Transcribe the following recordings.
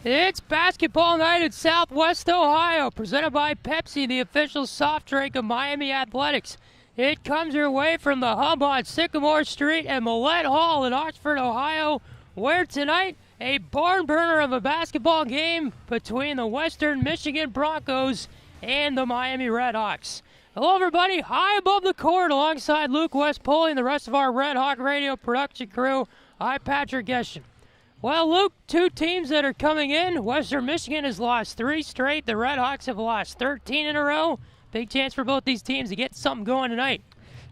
It's basketball night in Southwest Ohio, presented by Pepsi, the official soft drink of Miami Athletics. It comes your way from the hub on Sycamore Street and Millett Hall in Oxford, Ohio, where tonight a barn burner of a basketball game between the Western Michigan Broncos and the Miami RedHawks. Hello, everybody. High above the court, alongside Luke Westpoli and the rest of our Red Hawk radio production crew, I'm Patrick Geshan. Well, Luke, two teams that are coming in. Western Michigan has lost 3 straight. The RedHawks have lost 13 in a row. Big chance for both these teams to get something going tonight.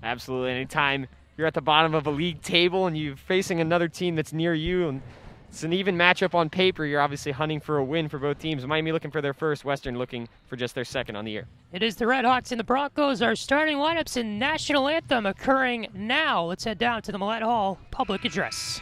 Absolutely. Anytime you're at the bottom of a league table and you're facing another team that's near you, and it's an even matchup on paper, you're obviously hunting for a win for both teams. Miami looking for their first, Western looking for just their second on the year. It is the RedHawks and the Broncos. Our starting lineups and national anthem occurring now. Let's head down to the Millett Hall public address.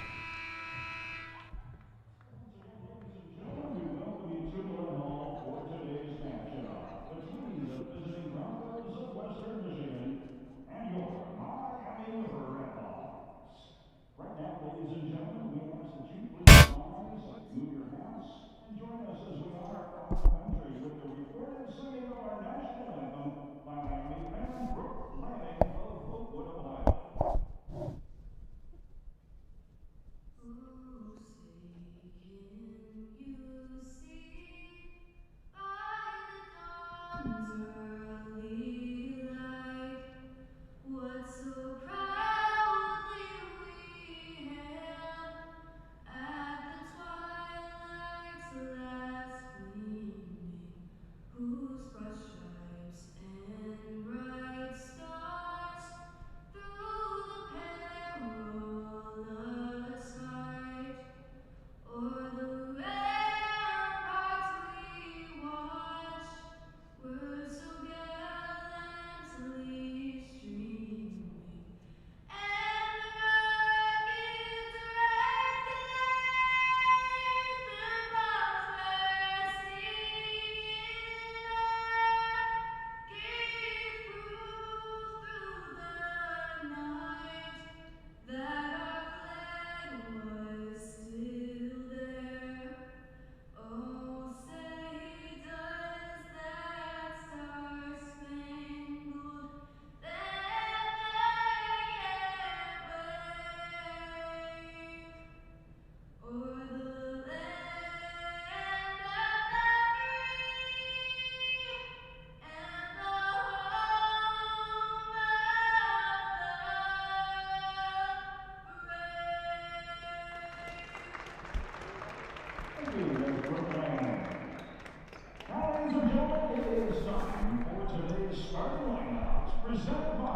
Presented by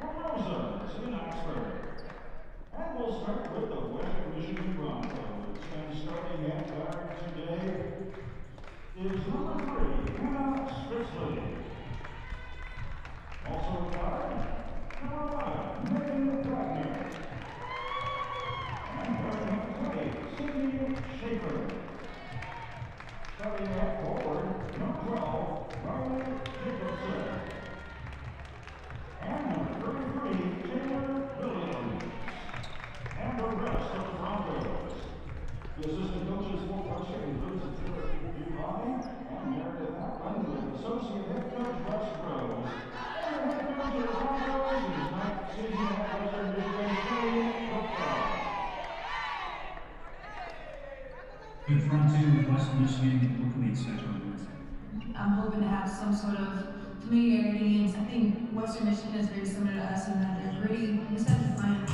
Broncos in Oxford. And we'll start with the Western Michigan Broncos. And starting at guard today is number 3, Hannah Spitzley. Also at guard, number 1, Megan Wagner. And guard number 20, Sydney Schaefer. Starting at forward, number 12, Riley Jacobson. And number 33, Taylor Williams. And the rest of the Broncos. The assistant coaches for coaching includes Taylor Dubai and Meredith Ackland with associate head coach Russ Rose. And the head coach of the Broncos is ninth season at Western Michigan, Shane Cookville. In front two with Western Michigan, what can we expect on Wednesday? I'm hoping to have some sort of familiarity, and I think Western Michigan is very similar to us in that they're gritty. We just have to find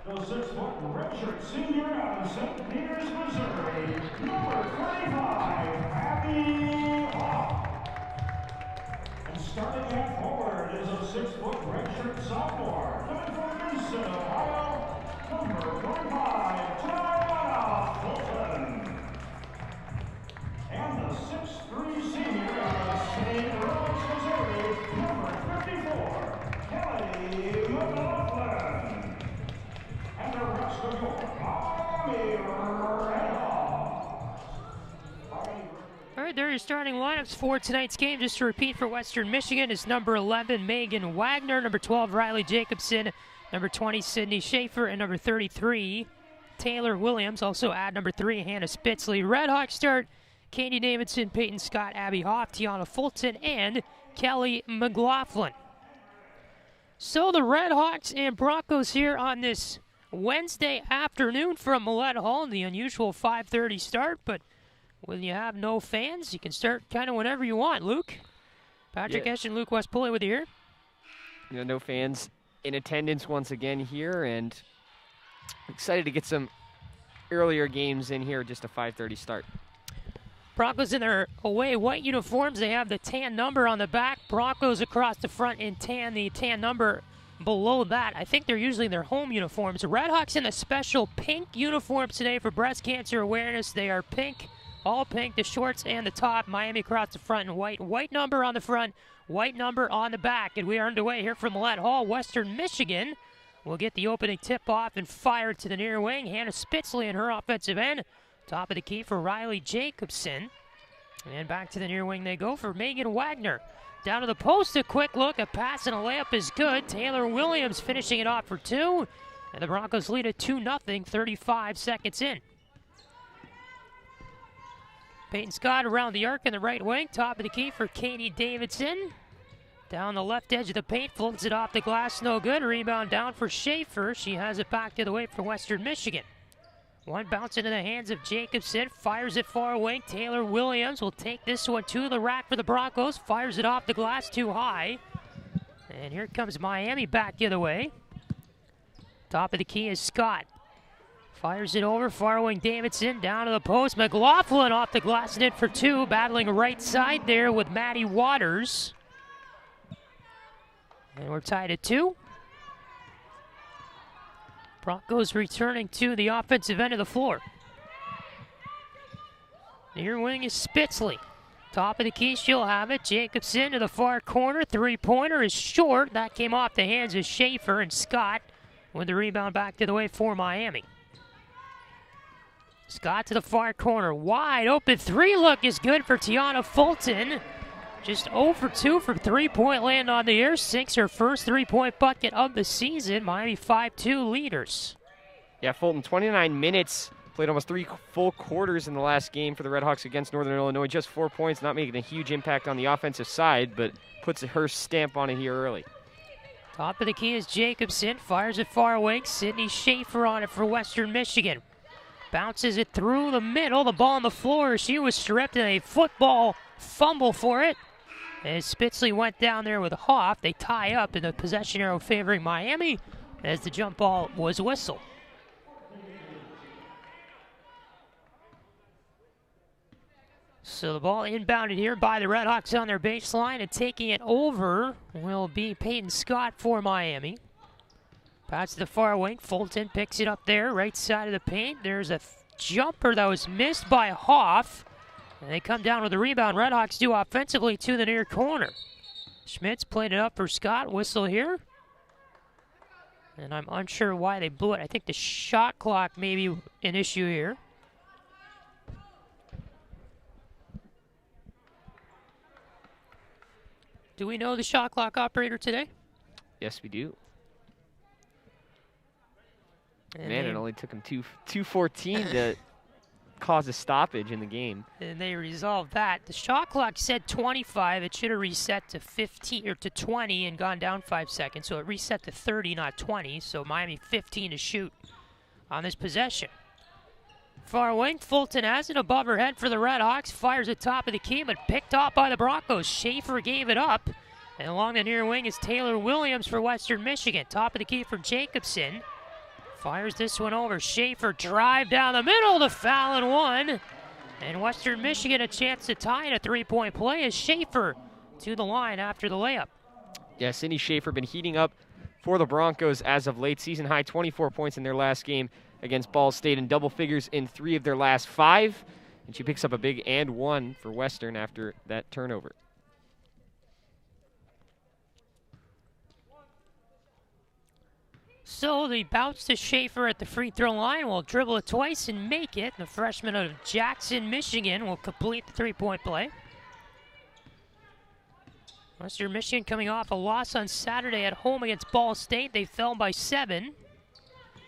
The 6-foot redshirt senior out of St. Peters, Missouri, number 35, Abby Hawk. And starting at forward is a 6-foot redshirt sophomore, coming from Vincent, Ohio, number 45, Tiana Fulton. And the 6'3 senior out of St. Louis, Missouri, number 54, Kelly McLaughlin. And the rest of your Miami RedHawks. All right, there are your starting lineups for tonight's game. Just to repeat for Western Michigan is number 11, Megan Wagner, number 12, Riley Jacobson, number 20, Sydney Schaefer, and number 33, Taylor Williams. Also add number 3, Hannah Spitzley. RedHawks start Katie Davidson, Peyton Scott, Abby Hoff, Tiana Fulton, and Kelly McLaughlin. So the RedHawks and Broncos here on this Wednesday afternoon from Millett Hall, the unusual 5:30 start, but when you have no fans, you can start kind of whenever you want. Luke, Patrick Geshan, Luke West Pulley with you here. You know, no fans in attendance once again here, and excited to get some earlier games in here, just a 5:30 start. Broncos in their away white uniforms. They have the tan number on the back. Broncos across the front in tan, the tan number below that. I think they're usually their home uniforms. RedHawks in the special pink uniforms today for breast cancer awareness. They are pink, all pink, the shorts and the top. Miami across the front in white. White number on the front, white number on the back. And we are underway here from Millett Hall. Western Michigan will get the opening tip-off and fire to the near wing. Hannah Spitzley in her offensive end. Top of the key for Riley Jacobson. And back to the near wing they go for Megan Wagner. Down to the post, a quick look, a pass and a layup is good. Taylor Williams finishing it off for 2. And the Broncos lead at 2-0, 35 seconds in. Peyton Scott around the arc in the right wing. Top of the key for Katie Davidson. Down the left edge of the paint, floats it off the glass, no good. Rebound down for Schaefer. She has it back to the way for Western Michigan. One bounce into the hands of Jacobson, fires it far away. Taylor Williams will take this one to the rack for the Broncos, fires it off the glass too high. And here comes Miami back the other way. Top of the key is Scott. Fires it over, far wing Davidson, down to the post. McLaughlin off the glass and in for 2, battling right side there with Maddie Waters. And we're tied at 2. Broncos returning to the offensive end of the floor. Near wing is Spitzley. Top of the key, she'll have it. Jacobson to the far corner. Three-pointer is short. That came off the hands of Schaefer, and Scott with the rebound back to the way for Miami. Scott to the far corner. Wide open 3 look is good for Tiana Fulton. Just 0 for 2 from three-point land on the air. Sinks her first three-point bucket of the season. Miami 5-2 leaders. Yeah, Fulton, 29 minutes. Played almost 3 full quarters in the last game for the RedHawks against Northern Illinois. Just 4 points, not making a huge impact on the offensive side, but puts her stamp on it here early. Top of the key is Jacobson. Fires it far away. Sydney Schaefer on it for Western Michigan. Bounces it through the middle. The ball on the floor. She was stripped and a football fumble for it. As Spitzley went down there with Hoff, they tie up in the possession arrow favoring Miami as the jump ball was whistled. So the ball inbounded here by the RedHawks on their baseline, and taking it over will be Peyton Scott for Miami. Pass to the far wing. Fulton picks it up there, right side of the paint. There's a jumper that was missed by Hoff. And they come down with the rebound. RedHawks do offensively to the near corner. Schmitz played it up for Scott. Whistle here. And I'm unsure why they blew it. I think the shot clock may be an issue here. Do we know the shot clock operator today? Yes, we do. And Man, it only took them 2:14 to cause a stoppage in the game. And they resolved that. The shot clock said 25. It should have reset to 15 or to 20 and gone down 5 seconds. So it reset to 30, not 20. So Miami 15 to shoot on this possession. Far wing, Fulton has it above her head for the RedHawks. Fires at top of the key, but picked off by the Broncos. Schaefer gave it up. And along the near wing is Taylor Williams for Western Michigan. Top of the key for Jacobson. Fires this one over. Schaefer drive down the middle, the foul and one. And Western Michigan a chance to tie in a three-point play as Schaefer to the line after the layup. Yeah, Cindy Schaefer been heating up for the Broncos as of late. Season high 24 points in their last game against Ball State and double figures in 3 of their last 5. And she picks up a big and one for Western after that turnover. So the bounce to Schaefer at the free throw line will dribble it twice and make it. The freshman out of Jackson, Michigan will complete the three-point play. Western Michigan coming off a loss on Saturday at home against Ball State. They fell by 7.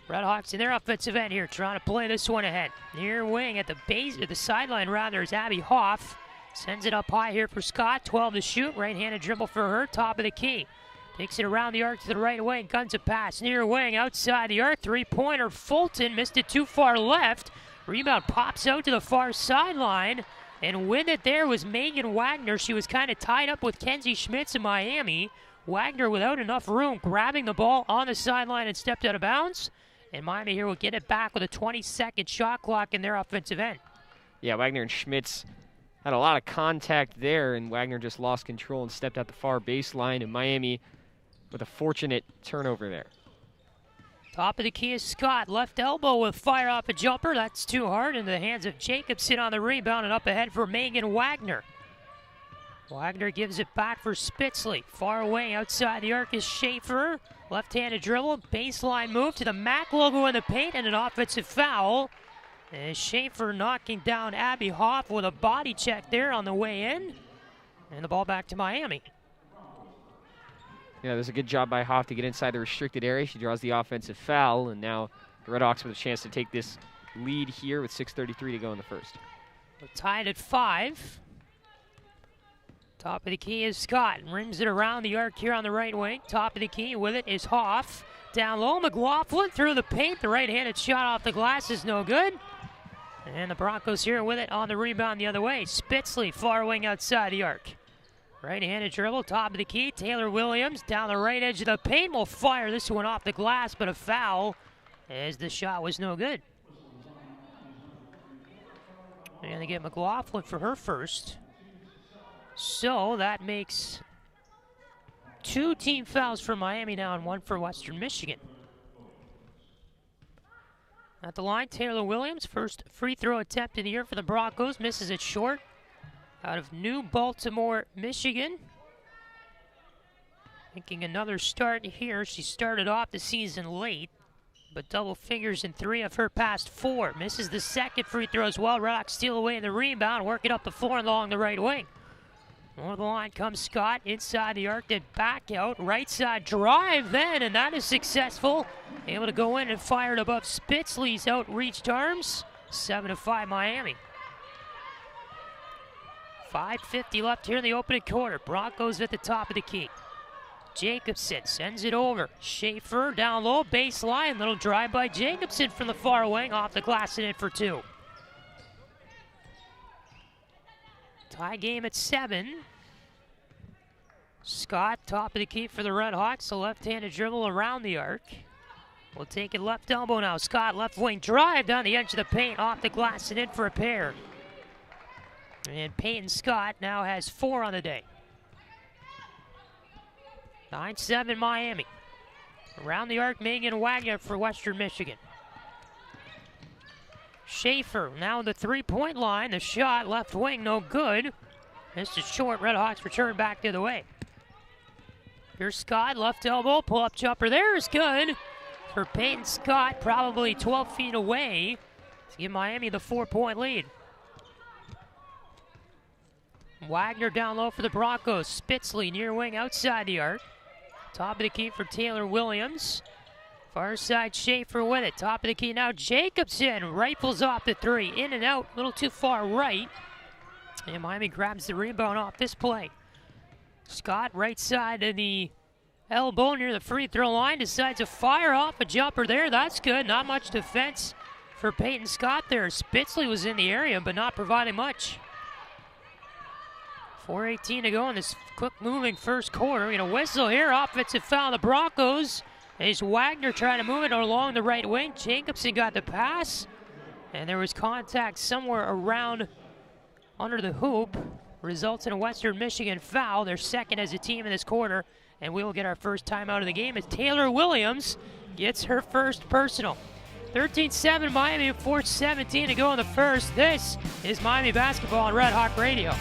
RedHawks in their offensive end here trying to play this one ahead. Near wing at the base, at the sideline rather, is Abby Hoff. Sends it up high here for Scott. 12 to shoot. Right-handed dribble for her. Top of the key. Takes it around the arc to the right wing, guns a pass, near wing, outside the arc, three-pointer, Fulton missed it too far left. Rebound pops out to the far sideline, and with it there was Megan Wagner. She was kind of tied up with Kenzie Schmitz in Miami. Wagner without enough room, grabbing the ball on the sideline and stepped out of bounds. And Miami here will get it back with a 20-second shot clock in their offensive end. Yeah, Wagner and Schmitz had a lot of contact there, and Wagner just lost control and stepped out the far baseline, and Miami with a fortunate turnover there. Top of the key is Scott. Left elbow with fire off a jumper. That's too hard into the hands of Jacobson on the rebound and up ahead for Megan Wagner. Wagner gives it back for Spitzley. Far away outside the arc is Schaefer. Left-handed dribble, baseline move to the MAC logo in the paint and an offensive foul. And Schaefer knocking down Abby Hoff with a body check there on the way in. And the ball back to Miami. Yeah, there's a good job by Hoff to get inside the restricted area. She draws the offensive foul, and now the RedHawks with a chance to take this lead here with 6:33 to go in the first. We're tied at 5. Top of the key is Scott. Rims it around the arc here on the right wing. Top of the key with it is Hoff. Down low, McLaughlin through the paint. The right-handed shot off the glass is no good. And the Broncos here with it on the rebound the other way. Spitzley, far wing outside the arc. Right-handed dribble, top of the key. Taylor Williams down the right edge of the paint will fire this one off the glass, but a foul as the shot was no good. And they get McLaughlin for her first. So that makes 2 team fouls for Miami now and 1 for Western Michigan. At the line, Taylor Williams, first free throw attempt in the year for the Broncos, misses it short. Out of New Baltimore, Michigan. Making another start here. She started off the season late, but double figures in 3 of her past 4. Misses the second free throw as well. RedHawks steal away the rebound, work it up the floor along the right wing. Over the line comes Scott, inside the arc, then back out. Right side drive then, and that is successful. Able to go in and fire it above Spitzley's outreached arms. 7-5 Miami. 5:50 left here in the opening quarter. Broncos at the top of the key. Jacobson sends it over. Schaefer down low, baseline. Little drive by Jacobson from the far wing, off the glass and in for 2. Tie game at 7. Scott, top of the key for the RedHawks. A left-handed dribble around the arc. We'll take it left elbow now. Scott, left wing drive down the edge of the paint, off the glass and in for a pair. And Peyton Scott now has 4 on the day. 9-7 Miami. Around the arc, Megan Wagner for Western Michigan. Schaefer now the three-point line. The shot, left wing, no good. Missed it short. RedHawks return back the other way. Here's Scott, left elbow, pull-up jumper there is good. For Peyton Scott, probably 12 feet away to give Miami the 4-point lead. Wagner down low for the Broncos. Spitzley near wing outside the arc. Top of the key for Taylor Williams. Far side Schaefer with it. Top of the key now Jacobson. Rifles off the 3. In and out. A little too far right. And Miami grabs the rebound off this play. Scott right side of the elbow near the free throw line. Decides to fire off a jumper there. That's good. Not much defense for Peyton Scott there. Spitzley was in the area but not providing much. 4:18 to go in this quick-moving first quarter. We're going to whistle here. Offensive foul. The Broncos There's Wagner trying to move it along the right wing. Jacobson got the pass, and there was contact somewhere around under the hoop. Results in a Western Michigan foul. They're second as a team in this quarter, and we will get our first timeout of the game as Taylor Williams gets her first personal. 13-7 Miami, 4:17 to go in the first. This is Miami basketball on Red Hawk Radio.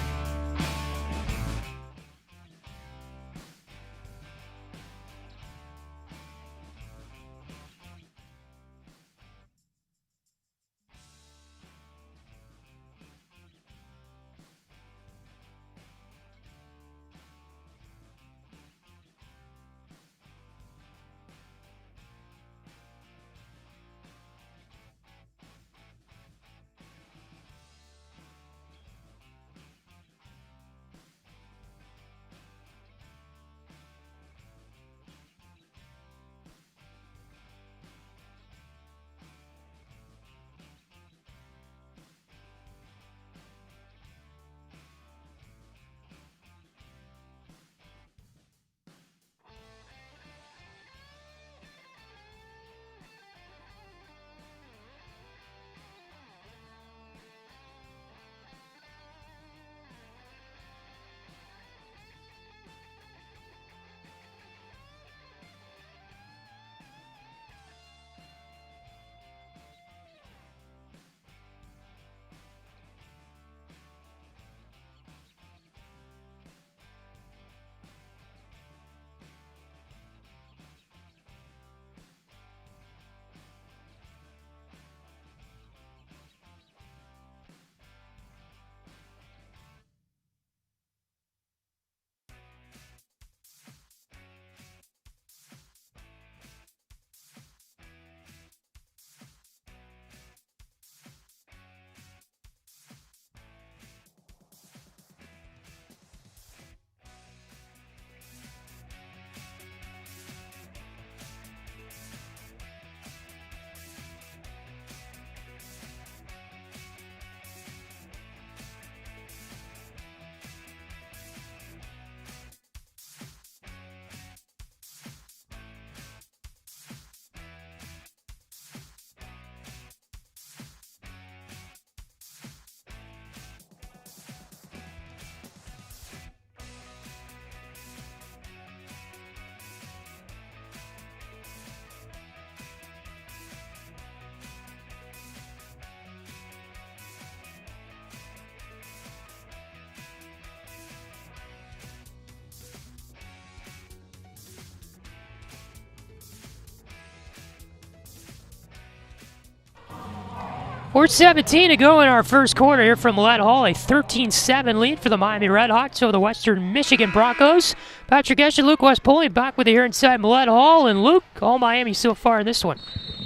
We're 17 to go in our first quarter here from Millett Hall. A 13-7 lead for the Miami RedHawks over the Western Michigan Broncos. Patrick Geshan, Luke West-Pulling back with you here inside Millett Hall. And Luke, all Miami so far in this one.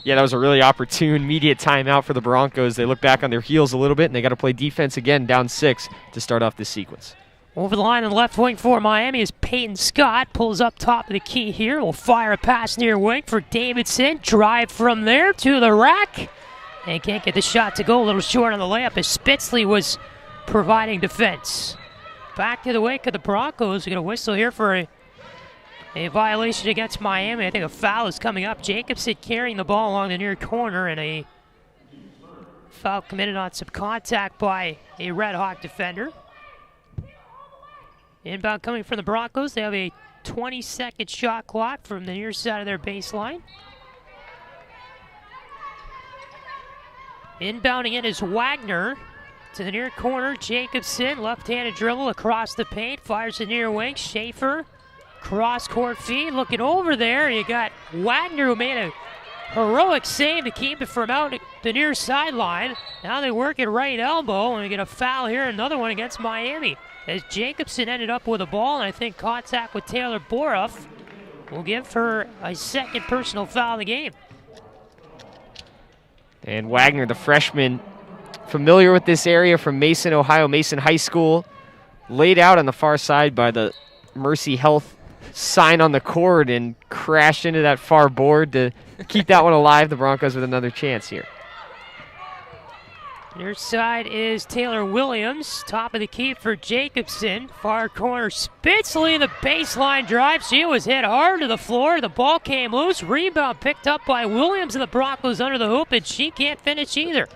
Yeah, that was a really opportune media timeout for the Broncos. They look back on their heels a little bit, and they got to play defense again, down 6 to start off this sequence. Over the line on the left wing for Miami is Peyton Scott. Pulls up top of the key here. Will fire a pass near wing for Davidson. Drive from there to the rack. And can't get the shot to go. A little short on the layup as Spitzley was providing defense. Back to the wake of the Broncos. We're going to whistle here for a violation against Miami. I think a foul is coming up. Jacobson carrying the ball along the near corner, and a foul committed on some contact by a Red Hawk defender. Inbound coming from the Broncos. They have a 20-second shot clock from the near side of their baseline. Inbounding in is Wagner to the near corner. Jacobson, left-handed dribble across the paint, fires the near wing. Schaefer, cross-court feed, looking over there. You got Wagner who made a heroic save to keep it from out the near sideline. Now they work it right elbow, and we get a foul here, another one against Miami. As Jacobson ended up with a ball, and I think contact with Taylor Boroff will give her a second personal foul of the game. And Wagner, the freshman, familiar with this area from Mason, Ohio, Mason High School, laid out on the far side by the Mercy Health sign on the court and crashed into that far board to keep that one alive. The Broncos with another chance here. Near side is Taylor Williams. Top of the key for Jacobson. Far corner, Spitzley, the baseline drive. She was hit hard to the floor. The ball came loose. Rebound picked up by Williams, and the Broncos under the hoop, and she can't finish either.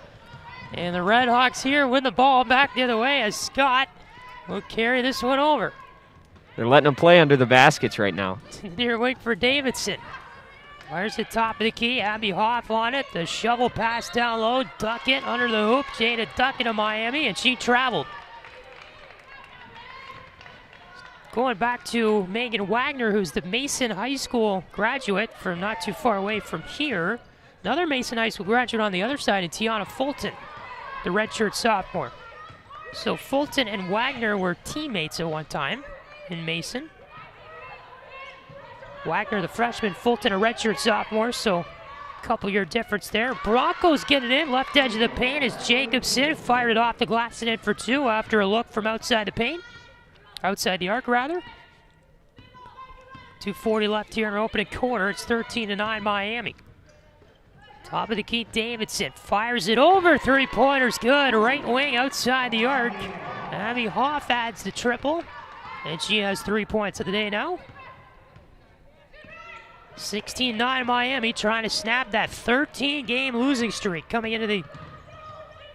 And the RedHawks here win the ball back the other way as Scott will carry this one over. They're letting them play under the baskets right now. Near wing for Davidson. Fires the top of the key. Abby Hoff on it. The shovel pass down low. Duckett under the hoop. Jada Duckett of Miami, and she traveled. Going back to Megan Wagner, who's the Mason High School graduate from not too far away from here. Another Mason High School graduate on the other side, and Tiana Fulton, the redshirt sophomore. So Fulton and Wagner were teammates at one time in Mason. Wagner, the freshman, Fulton, a redshirt sophomore, so a couple-year difference there. Broncos get it in, left edge of the paint as Jacobson fired it off the glass and in for two after a look from outside the paint. Outside the arc, rather. 2:40 left here in our opening quarter. It's 13-9 Miami. Top of the key, Davidson fires it over. Three-pointer's good. Right wing outside the arc. Abby Hoff adds the triple, and she has 3 points of the day now. 16-9 Miami, trying to snap that 13-game losing streak coming into the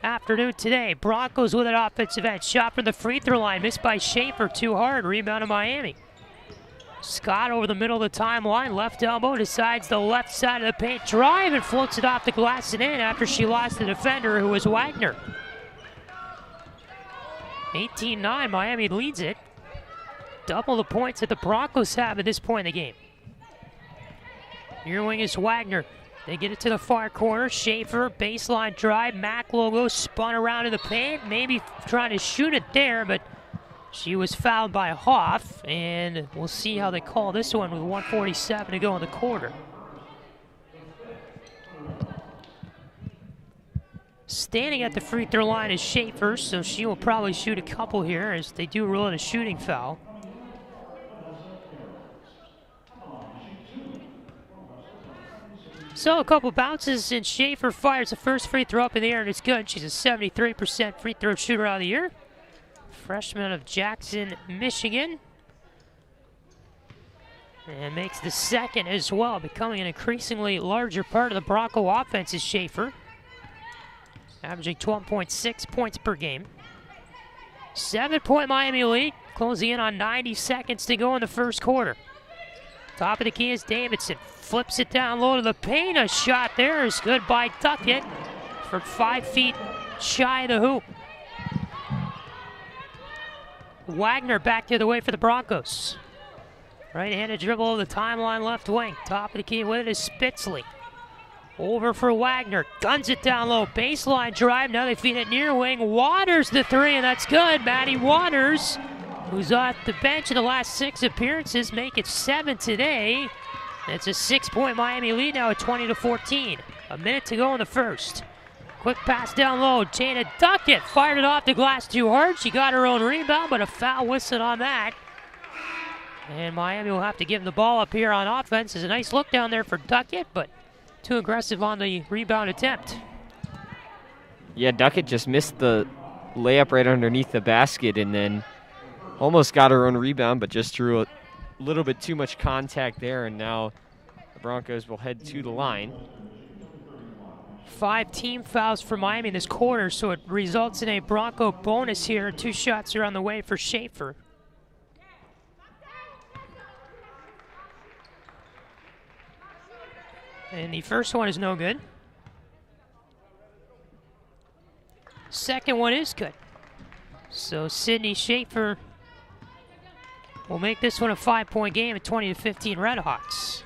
afternoon today. Broncos with an offensive edge. Shot from the free throw line. Missed by Schaefer. Too hard. Rebound to Miami. Scott over the middle of the timeline. Left elbow. Decides the left side of the paint. Drive and floats it off the glass and in after she lost the defender, who was Wagner. 18-9. Miami leads it. Double the points that the Broncos have at this point in the game. Near wing is Wagner. They get it to the far corner. Schaefer, baseline drive. Mac logo spun around in the paint. Maybe trying to shoot it there, but she was fouled by Hoff. And we'll see how they call this one with 1:47 to go in the quarter. Standing at the free throw line is Schaefer, so she will probably shoot a couple here as they do rule it a shooting foul. So a couple bounces, and Schaefer fires the first free throw up in the air, and it's good. She's a 73% free throw shooter of the year. Freshman of Jackson, Michigan. And makes the second as well, becoming an increasingly larger part of the Bronco offense is Schaefer. Averaging 12.6 points per game. 7-point Miami lead, closing in on 90 seconds to go in the first quarter. Top of the key is Davidson. Flips it down low to the paint. A shot there is good by Duckett from 5 feet shy of the hoop. Wagner back the other way for the Broncos. Right-handed dribble over the timeline left wing. Top of the key with it is Spitzley. Over for Wagner. Guns it down low. Baseline drive. Now they feed it near wing. Waters the three, and that's good. Maddie Waters, who's off the bench in the last 6 appearances, make it 7 today. It's a 6-point Miami lead now at 20-14. A minute to go in the first. Quick pass down low. Jada Duckett fired it off the glass too hard. She got her own rebound, but a foul whistled on that. And Miami will have to give the ball up here on offense. There's a nice look down there for Duckett, but too aggressive on the rebound attempt. Yeah, Duckett just missed the layup right underneath the basket and then almost got her own rebound, but just threw a little bit too much contact there, and now the Broncos will head to the line. 5 team fouls for Miami in this quarter, so it results in a Bronco bonus here. 2 shots are on the way for Schaefer. And the first one is no good. Second one is good. So Sydney Schaefer will make this one a 5-point game at 20-15 RedHawks.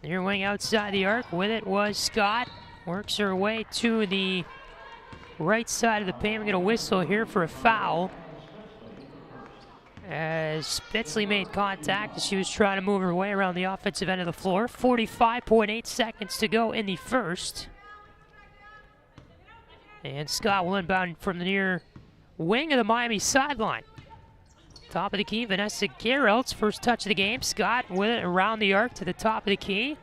Near wing outside the arc. With it was Scott. Works her way to the right side of the paint. We get a whistle here for a foul, as Spitzley made contact as she was trying to move her way around the offensive end of the floor. 45.8 seconds to go in the first. And Scott will inbound from the near wing of the Miami sideline. Top of the key, Vanessa Gerelt's first touch of the game. Scott with it around the arc to the top of the key.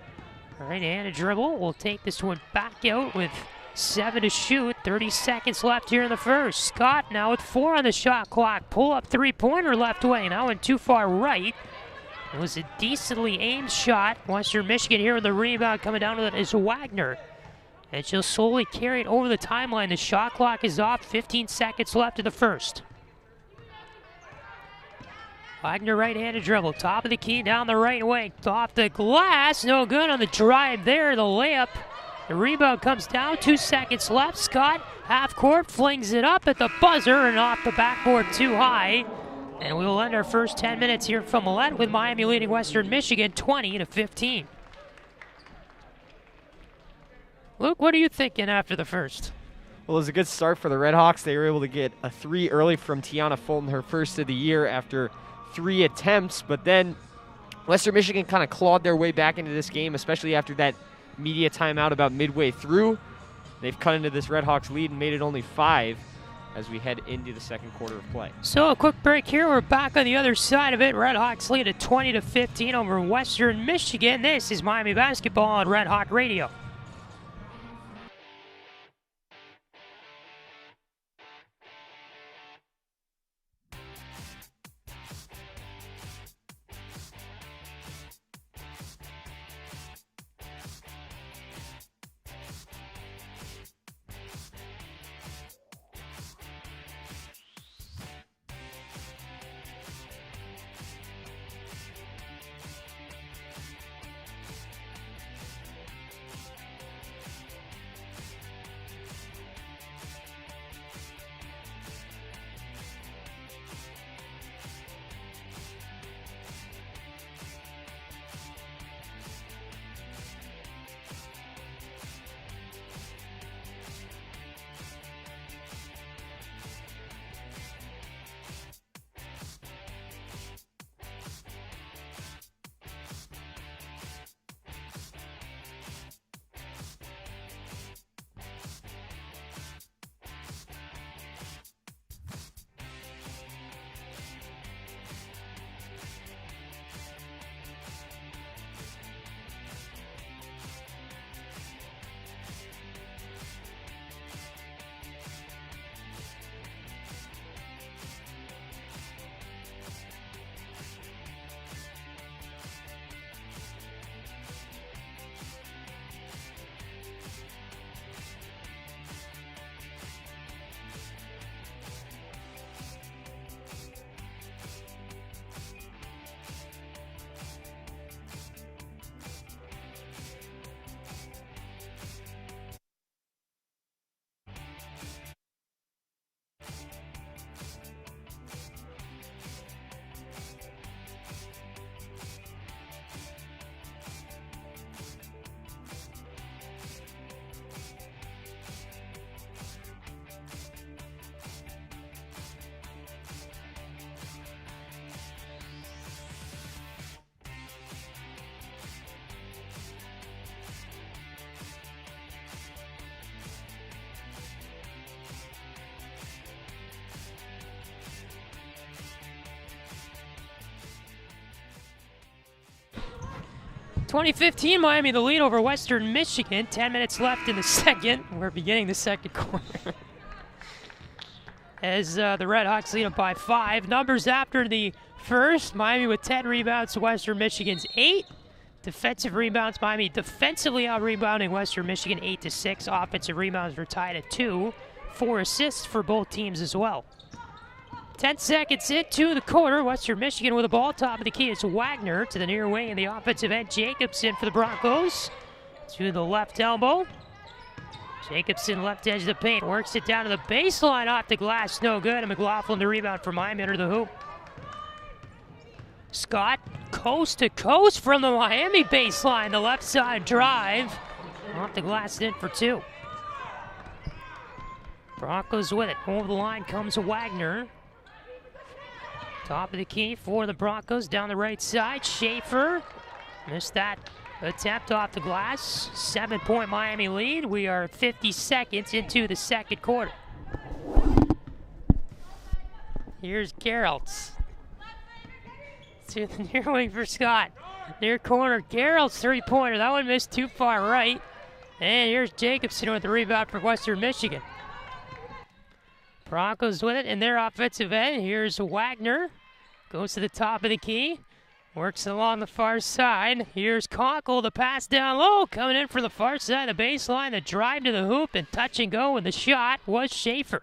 Right-handed dribble. We'll take this one back out with 7 to shoot, 30 seconds left here in the first. Scott now with 4 on the shot clock. Pull up three-pointer left wing. That went too far right. It was a decently aimed shot. Western Michigan here with the rebound coming down with it is Wagner. And she'll slowly carry it over the timeline. The shot clock is off. 15 seconds left in the first. Wagner right-handed dribble. Top of the key down the right wing. Off the glass. No good on the drive there. The layup. The rebound comes down, 2 seconds left. Scott, half court, flings it up at the buzzer and off the backboard too high. And we will end our first 10 minutes here from Millett with Miami leading Western Michigan 20 to 15. Luke, what are you thinking after the first? Well, it was a good start for the RedHawks. They were able to get a 3 early from Tiana Fulton, her first of the year after 3 attempts. But then Western Michigan kind of clawed their way back into this game, especially after that media timeout about midway through. They've cut into this RedHawks lead and made it only 5 as we head into the second quarter of play. So a quick break here. We're back on the other side of it. RedHawks lead at 20 to 15 over Western Michigan. This is Miami basketball on Red Hawk Radio. (2015) Miami the lead over Western Michigan. 10 minutes left in the second. We're beginning the second quarter. As the RedHawks lead up by 5. Numbers after the first. Miami with 10 rebounds, Western Michigan's 8. Defensive rebounds, Miami defensively out-rebounding Western Michigan 8 to 6. Offensive rebounds were tied at 2. 4 assists for both teams as well. 10 seconds into the quarter, Western Michigan with the ball. Top of the key, it's Wagner to the near wing in the offensive end. Jacobson for the Broncos to the left elbow. Jacobson left edge of the paint, works it down to the baseline, off the glass, no good. And McLaughlin the rebound for Miami under the hoop. Scott coast to coast from the Miami baseline, the left side drive. Off the glass in for 2. Broncos with it, over the line comes Wagner. Top of the key for the Broncos down the right side. Schaefer missed that attempt off the glass. 7-point Miami lead. We are 50 seconds into the second quarter. Here's Geraltz to the near wing for Scott. Near corner, Geralt's three-pointer. That one missed too far right. And here's Jacobson with the rebound for Western Michigan. Broncos with it in their offensive end. Here's Wagner. Goes to the top of the key. Works along the far side. Here's Conkle, the pass down low. Coming in for the far side of the baseline. The drive to the hoop and touch and go. And the shot was Schaefer.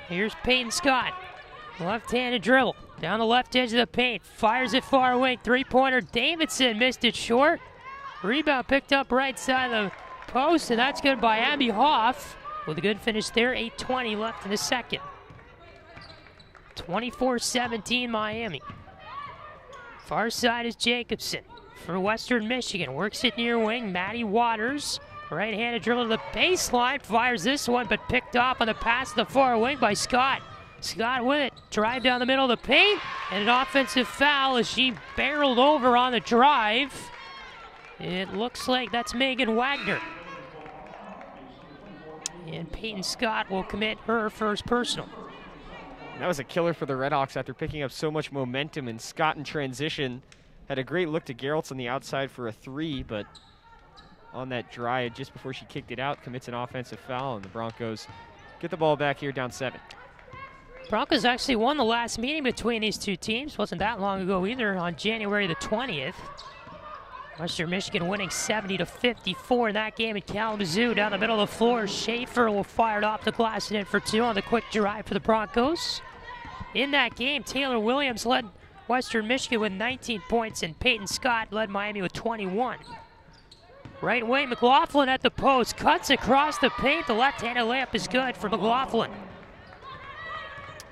Here's Peyton Scott. Left-handed dribble. Down the left edge of the paint. Fires it far away. Three-pointer. Davidson missed it short. Rebound picked up right side of the post. And that's good by Abby Hoff. With a good finish there. 8:20 left in the second. 24-17 Miami. Far side is Jacobson for Western Michigan. Works it near wing. Maddie Waters. Right-handed dribble to the baseline. Fires this one, but picked off on the pass to the far wing by Scott. Scott with it. Drive down the middle of the paint. And an offensive foul as she barreled over on the drive. It looks like that's Megan Wagner. And Peyton Scott will commit her first personal. That was a killer for the RedHawks after picking up so much momentum, and Scott in transition had a great look to Geraltz on the outside for a three, but on that drive just before she kicked it out, commits an offensive foul, and the Broncos get the ball back here down 7. Broncos actually won the last meeting between these two teams. Wasn't that long ago either, on January the 20th. Western Michigan winning 70-54 in that game at Kalamazoo. Down the middle of the floor, Schaefer will fire it off the glass and in for 2 on the quick drive for the Broncos. In that game, Taylor Williams led Western Michigan with 19 points, and Peyton Scott led Miami with 21. Right wing, McLaughlin at the post, cuts across the paint. The left-handed layup is good for McLaughlin,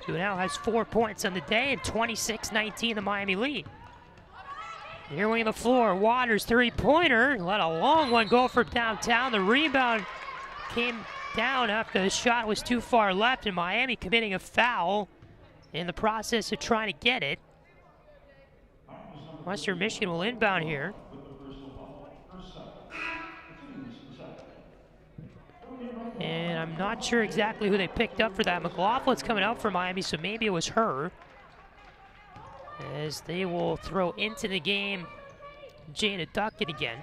who now has 4 points on the day, and 26-19 the Miami lead. Here wing the floor, Waters three-pointer, let a long one go for downtown. The rebound came down after the shot was too far left, and Miami committing a foul in the process of trying to get it. Western Michigan will inbound here. And I'm not sure exactly who they picked up for that. McLaughlin's coming out for Miami, so maybe it was her. As they will throw into the game Jada Duckett again.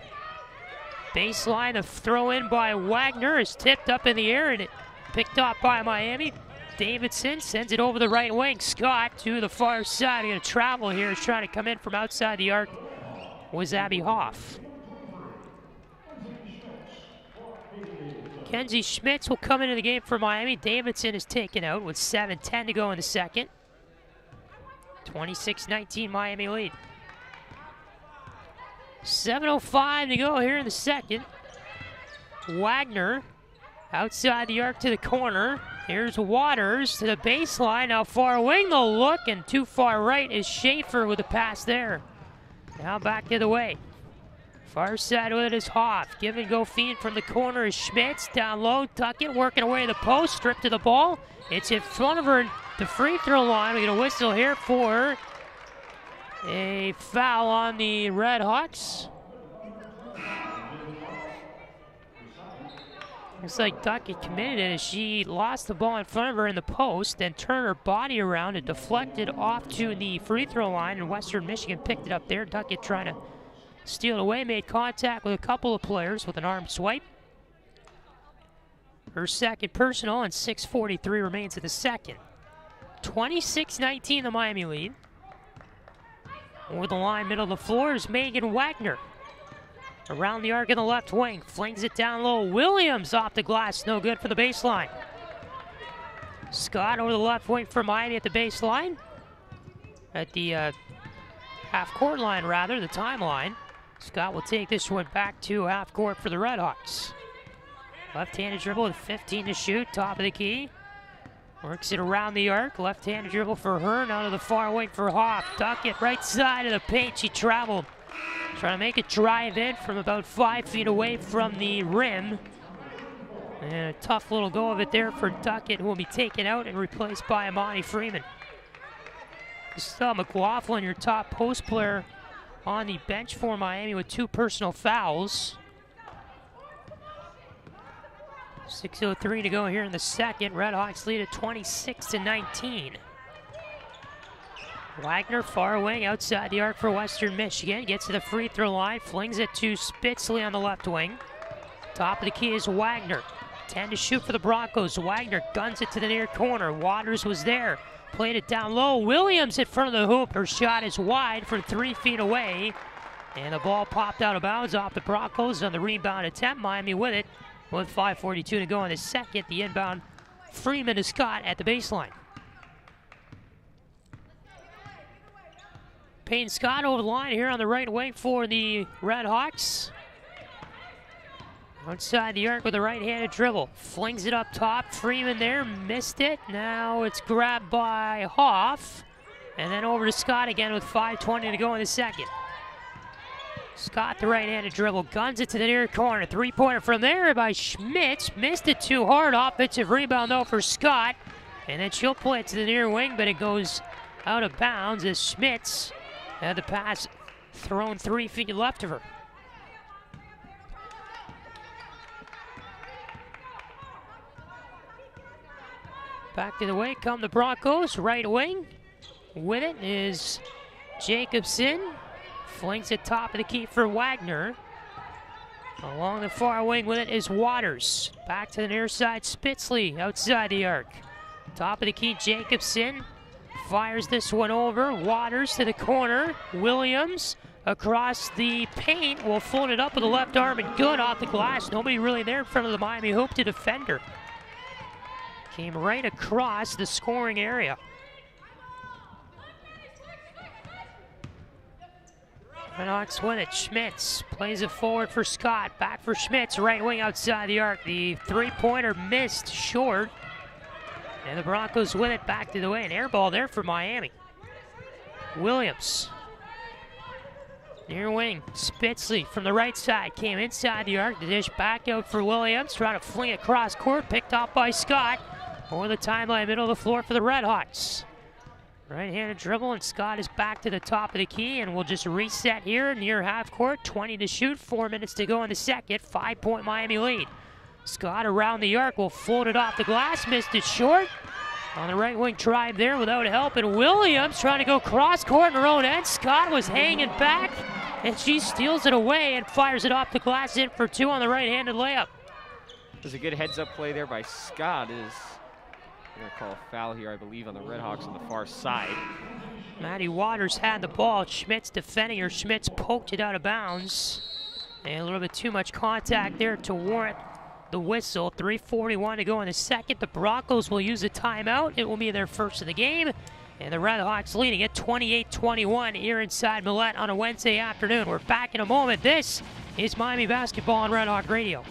Baseline, of throw in by Wagner is tipped up in the air and it picked up by Miami. Davidson sends it over the right wing. Scott to the far side. Going to travel here. Is trying to come in from outside the arc was Abby Hoff. Kenzie Schmitz will come into the game for Miami. Davidson is taken out with 7:10 to go in the second. 26-19 Miami lead. 7:05 to go here in the second. Wagner outside the arc to the corner. Here's Waters to the baseline. Now far wing the look, and too far right is Schaefer with the pass there. Now back the other way. Far side with it is Hoff. Give and go feed from the corner is Schmitz. Down low, Duckett working away the post. Stripped to the ball. It's in front of her. The free throw line. We get a whistle here for a foul on the RedHawks. Looks like Duckett committed it as she lost the ball in front of her in the post, then turned her body around and deflected off to the free throw line, and Western Michigan picked it up there. Duckett trying to steal it away, made contact with a couple of players with an arm swipe. Her second personal, and 6:43 remains in the second. 26-19 the Miami lead. Over the line, middle of the floor is Megan Wagner. Around the arc in the left wing, flings it down low. Williams off the glass, no good for the baseline. Scott over the left wing for Miami at the baseline. At the half-court line, rather, the timeline. Scott will take this one back to half-court for the RedHawks. Left-handed dribble with 15 to shoot, top of the key. Works it around the arc. Left-handed dribble for Hearn, out of the far wing for Hoff. Duckett right side of the paint. She traveled. Trying to make a drive in from about 5 feet away from the rim. And a tough little go of it there for Duckett, who will be taken out and replaced by Amani Freeman. Still McLaughlin, your top post player on the bench for Miami with 2 personal fouls. 6:03 to go here in the second. RedHawks lead at 26-19. Wagner far wing outside the arc for Western Michigan. Gets to the free throw line, flings it to Spitzley on the left wing. Top of the key is Wagner. 10 to shoot for the Broncos. Wagner guns it to the near corner. Waters was there. Played it down low. Williams in front of the hoop. Her shot is wide from 3 feet away. And the ball popped out of bounds off the Broncos on the rebound attempt. Miami with it with 5:42 to go in the second. The inbound Freeman to Scott at the baseline. Payne Scott over the line here on the right wing for the RedHawks. Outside the arc with a right-handed dribble. Flings it up top. Freeman there, missed it. Now it's grabbed by Hoff. And then over to Scott again with 5:20 to go in the second. Scott, the right-handed dribble, guns it to the near corner. Three-pointer from there by Schmitz. Missed it too hard. Offensive rebound, though, for Scott. And then she'll play it to the near wing, but it goes out of bounds as Schmitz had the pass thrown 3 feet left of her. Back to the way come the Broncos, right wing. With it is Jacobson. Flings it top of the key for Wagner. Along the far wing with it is Waters. Back to the near side, Spitzley outside the arc. Top of the key, Jacobson. Fires this one over. Waters to the corner. Williams across the paint. Will float it up with the left arm and good off the glass. Nobody really there in front of the Miami hoop to defend her. Came right across the scoring area. RedHawks with it. Schmitz plays it forward for Scott. Back for Schmitz. Right wing outside the arc. The three-pointer missed short. And the Broncos with it back to the way. An air ball there for Miami. Williams. Near wing. Spitzley from the right side. Came inside the arc. The dish back out for Williams. Trying to fling it cross court. Picked off by Scott. Over the timeline, middle of the floor for the RedHawks. Right-handed dribble, and Scott is back to the top of the key, and we'll just reset here near half court. 20 to shoot, 4 minutes to go in the second. 5-point Miami lead. Scott around the arc will float it off the glass, missed it short. On the right wing, tried there without help, and Williams trying to go cross court in her own end. Scott was hanging back, and she steals it away and fires it off the glass in for 2 on the right-handed layup. There's a good heads-up play there by Scott. They're going to call a foul here, I believe, on the RedHawks on the far side. Maddie Waters had the ball. Schmitz defending her. Schmitz poked it out of bounds. And a little bit too much contact there to warrant the whistle. 3:41 to go in the second. The Broncos will use a timeout. It will be their first of the game. And the RedHawks leading it 28-21 here inside Millett on a Wednesday afternoon. We're back in a moment. This is Miami Basketball on Red Hawk Radio.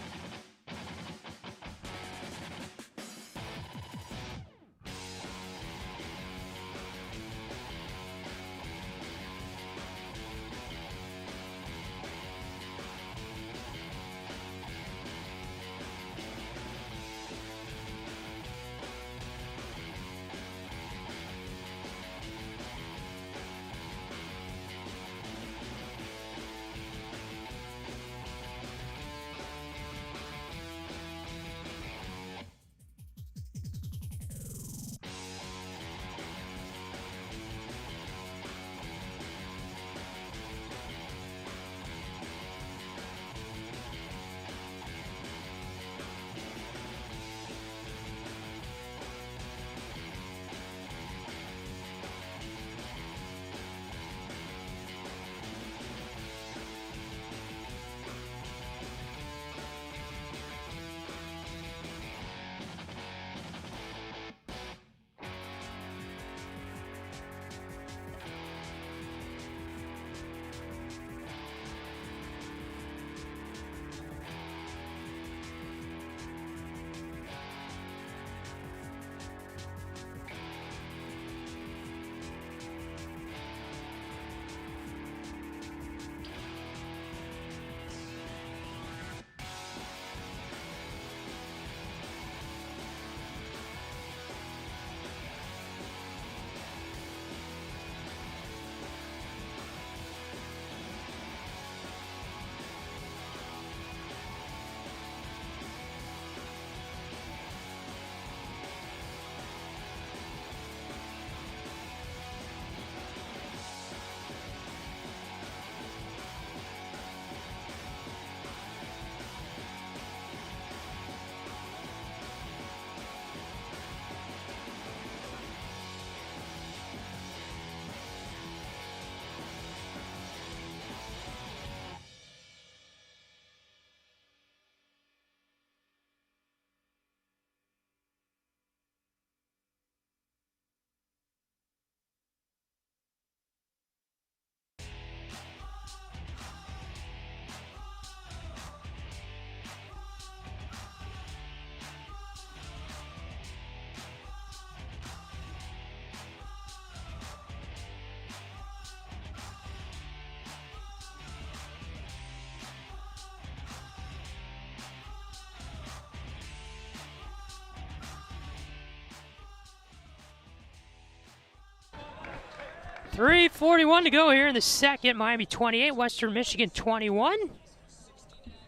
3:41 to go here in the second. Miami 28, Western Michigan 21.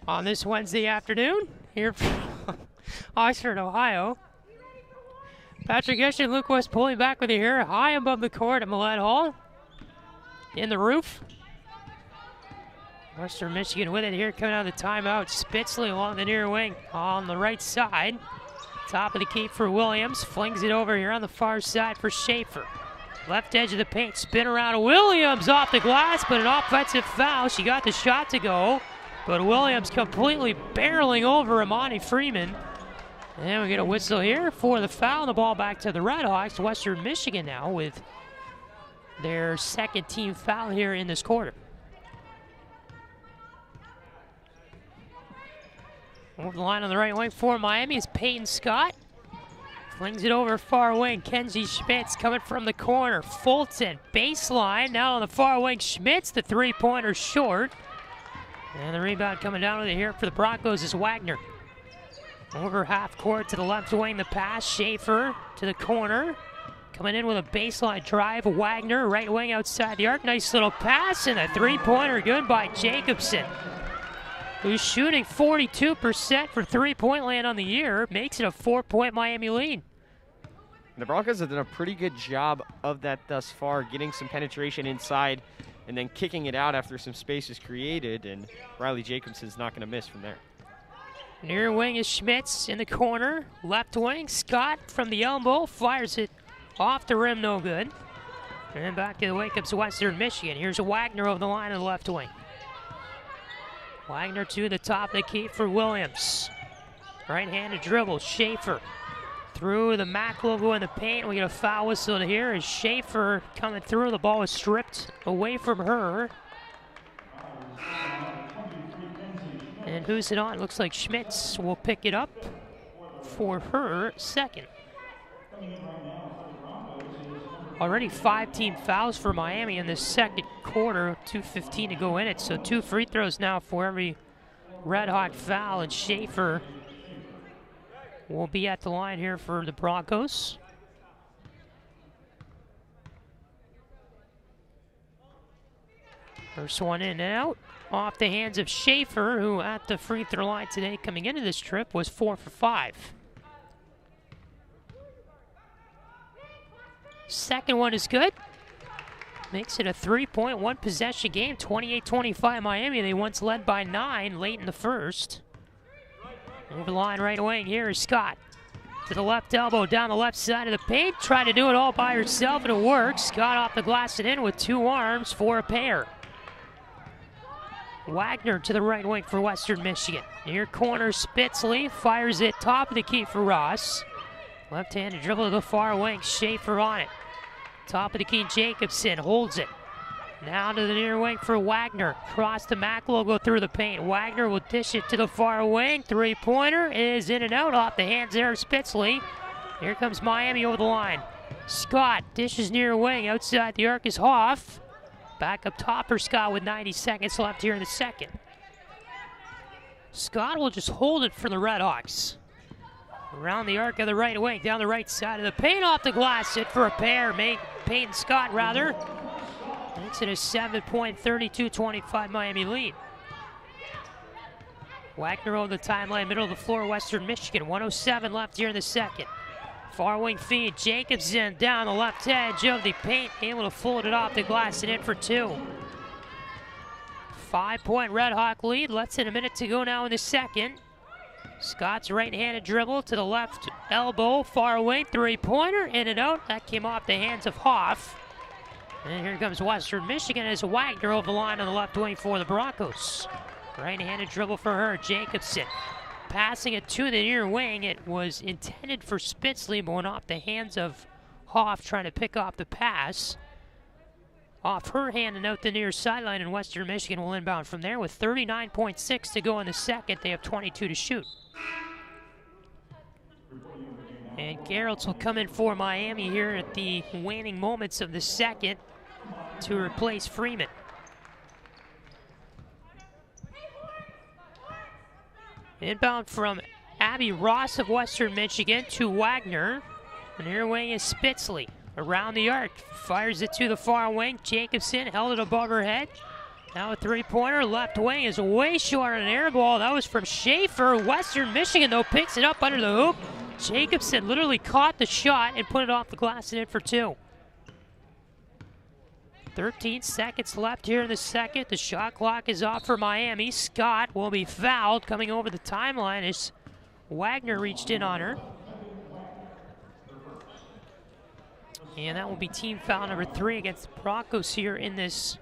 On this Wednesday afternoon here from Oxford, Ohio. Patrick Geshan, Luke West pulling back with you here, high above the court at Millett Hall. In the roof. Western Michigan with it here, coming out of the timeout. Spitzley along the near wing on the right side. Top of the key for Williams. Flings it over here on the far side for Schaefer. Left edge of the paint, spin around. Williams off the glass, but an offensive foul. She got the shot to go, but Williams completely barreling over Imani Freeman. And we get a whistle here for the foul, and the ball back to the RedHawks. Western Michigan now with their second team foul here in this quarter. Over the line on the right wing for Miami is Peyton Scott. Flings it over far wing. Kenzie Schmitz coming from the corner. Fulton, baseline. Now on the far wing, Schmitz, the three-pointer short. And the rebound coming down with it here for the Broncos is Wagner. Over half court to the left wing, the pass. Schaefer to the corner. Coming in with a baseline drive. Wagner, right wing outside the arc. Nice little pass, and a three-pointer good by Jacobson, who's shooting 42% for three-point land on the year. Makes it a 4-point Miami lead. The Broncos have done a pretty good job of that thus far, getting some penetration inside and then kicking it out after some space is created, and Riley Jacobson's not going to miss from there. Near wing is Schmitz in the corner. Left wing, Scott from the elbow, fires it off the rim, no good. And back to the way comes Western Michigan. Here's Wagner over the line of the left wing. Wagner to the top of the key for Williams. Right-handed dribble, Schaefer. Through the MAC logo in the paint. We get a foul whistle here as Schaefer coming through. The ball was stripped away from her. And who's it on? Looks like Schmitz will pick it up for her second. Already 5 team fouls for Miami in this second quarter, 2:15 to go in it. So 2 free throws now for every RedHawk foul, and Schaefer will be at the line here for the Broncos. First one in and out, off the hands of Schaefer, who at the free throw line today coming into this trip was 4 for 5. Second one is good. Makes it a 3-point, possession game, 28-25 Miami. They once led by 9 late in the first. Over the line right wing, here is Scott. To the left elbow, down the left side of the paint. Trying to do it all by herself, and it works. Scott off the glass and in with 2 arms for a pair. Wagner to the right wing for Western Michigan. Near corner, Spitzley fires it top of the key for Ross. Left-handed dribble to the far wing, Schaefer on it. Top of the key, Jacobson holds it. Now to the near wing for Wagner. Cross the MAC logo through the paint. Wagner will dish it to the far wing. Three-pointer is in and out off the hands there of Spitzley. Here comes Miami over the line. Scott dishes near wing. Outside the arc is Hoff. Back up top for Scott with 90 seconds left here in the second. Scott will just hold it for the RedHawks. Around the arc of the right wing, down the right side of the paint, off the glass, it for a pair. Peyton Scott, rather. Makes it a 7-point, 32-25 Miami lead. Wagner over the timeline, middle of the floor, Western Michigan. 1:07 left here in the second. Far wing feed, Jacobson down the left edge of the paint, able to float it off the glass and in for 2. 5-point RedHawk lead, less than a minute to go now in the second. Scott's right-handed dribble to the left elbow, far away, three-pointer, in and out. That came off the hands of Hoff. And here comes Western Michigan as Wagner over the line on the left wing for the Broncos. Right-handed dribble for her, Jacobson. Passing it to the near wing. It was intended for Spitzley, but went off the hands of Hoff trying to pick off the pass. Off her hand and out the near sideline, and Western Michigan will inbound from there with 39.6 to go in the second. They have 22 to shoot. And Geralds will come in for Miami here at the waning moments of the second to replace Freeman. Inbound from Abby Ross of Western Michigan to Wagner. And here wing is Spitzley. around the arc. Fires it to the far wing. Jacobson held it above her head. Now a three-pointer. Left wing is way short on an air ball. That was from Schaefer. Western Michigan, though, picks it up under the hoop. Jacobson literally caught the shot and put it off the glass and in for two. 13 seconds left here in the second. The shot clock is off for Miami. Scott will be fouled coming over the timeline as Wagner reached in on her. And that will be team foul number 3 against the Broncos here in this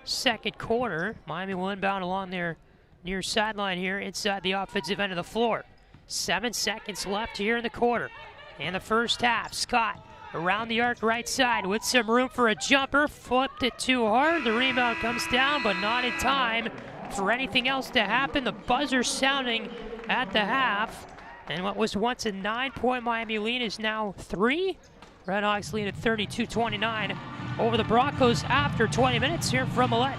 second quarter. Miami will inbound along their near sideline here inside the offensive end of the floor. 7 seconds left here in the quarter. And the first half, Scott around the arc right side with some room for a jumper. Flipped it too hard. The rebound comes down, but not in time for anything else to happen. The buzzer sounding at the half. And what was once a 9-point Miami lead is now 3. RedHawks lead at 32-29 over the Broncos after 20 minutes here from Millett.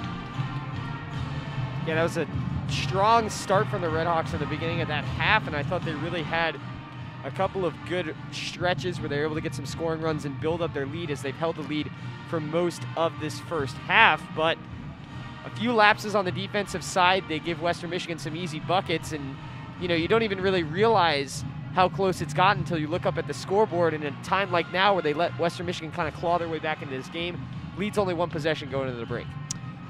Yeah, that was a strong start from the RedHawks in the beginning of that half, and I thought they really had a couple of good stretches where they were able to get some scoring runs and build up their lead as they've held the lead for most of this first half. But a few lapses on the defensive side, they give Western Michigan some easy buckets, and you don't even really realize how close it's gotten until you look up at the scoreboard. And in a time like now where they let Western Michigan kind of claw their way back into this game, leads only one possession going into the break.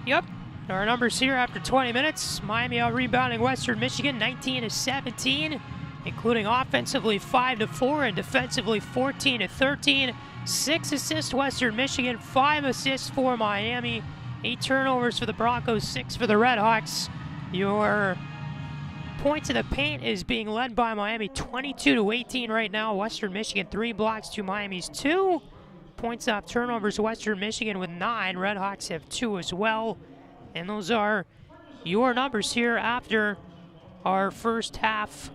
Yep. Our numbers here after 20 minutes. Miami out rebounding Western Michigan 19-17, including offensively 5-4 and defensively 14-13. 6 assists Western Michigan, 5 assists for Miami. 8 turnovers for the Broncos, 6 for the RedHawks. Your points in the paint is being led by Miami 22-18 right now. Western Michigan 3 blocks to Miami's 2. Points off turnovers, Western Michigan with 9. RedHawks have 2 as well. And those are your numbers here after our first half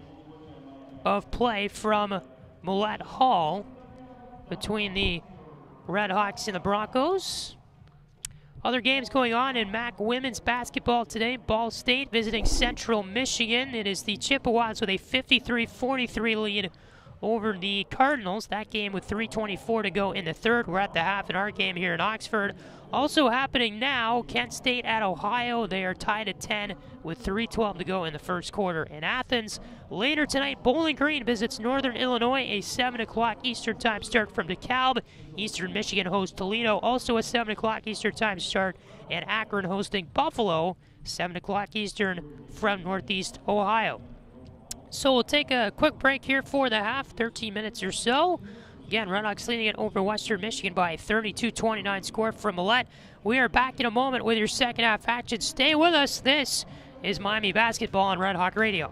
of play from Millett Hall between the RedHawks and the Broncos. Other games going on in MAC women's basketball today. Ball State visiting Central Michigan. It is the Chippewas with a 53-43 lead over the Cardinals. That game with 3:24 to go in the third. We're at the half in our game here in Oxford. Also happening now, Kent State at Ohio. They are tied at 10 with 3:12 to go in the first quarter. In Athens, later tonight, Bowling Green visits Northern Illinois, a 7 o'clock Eastern time start from DeKalb. Eastern Michigan hosts Toledo, also a 7 o'clock Eastern time start. And Akron hosting Buffalo, 7 o'clock Eastern from Northeast Ohio. So we'll take a quick break here for the half, 13 minutes or so. Again, RedHawks leading it over Western Michigan by a 32-29 score from Millett. We are back in a moment with your second half action. Stay with us. This is Miami Basketball on Red Hawk Radio.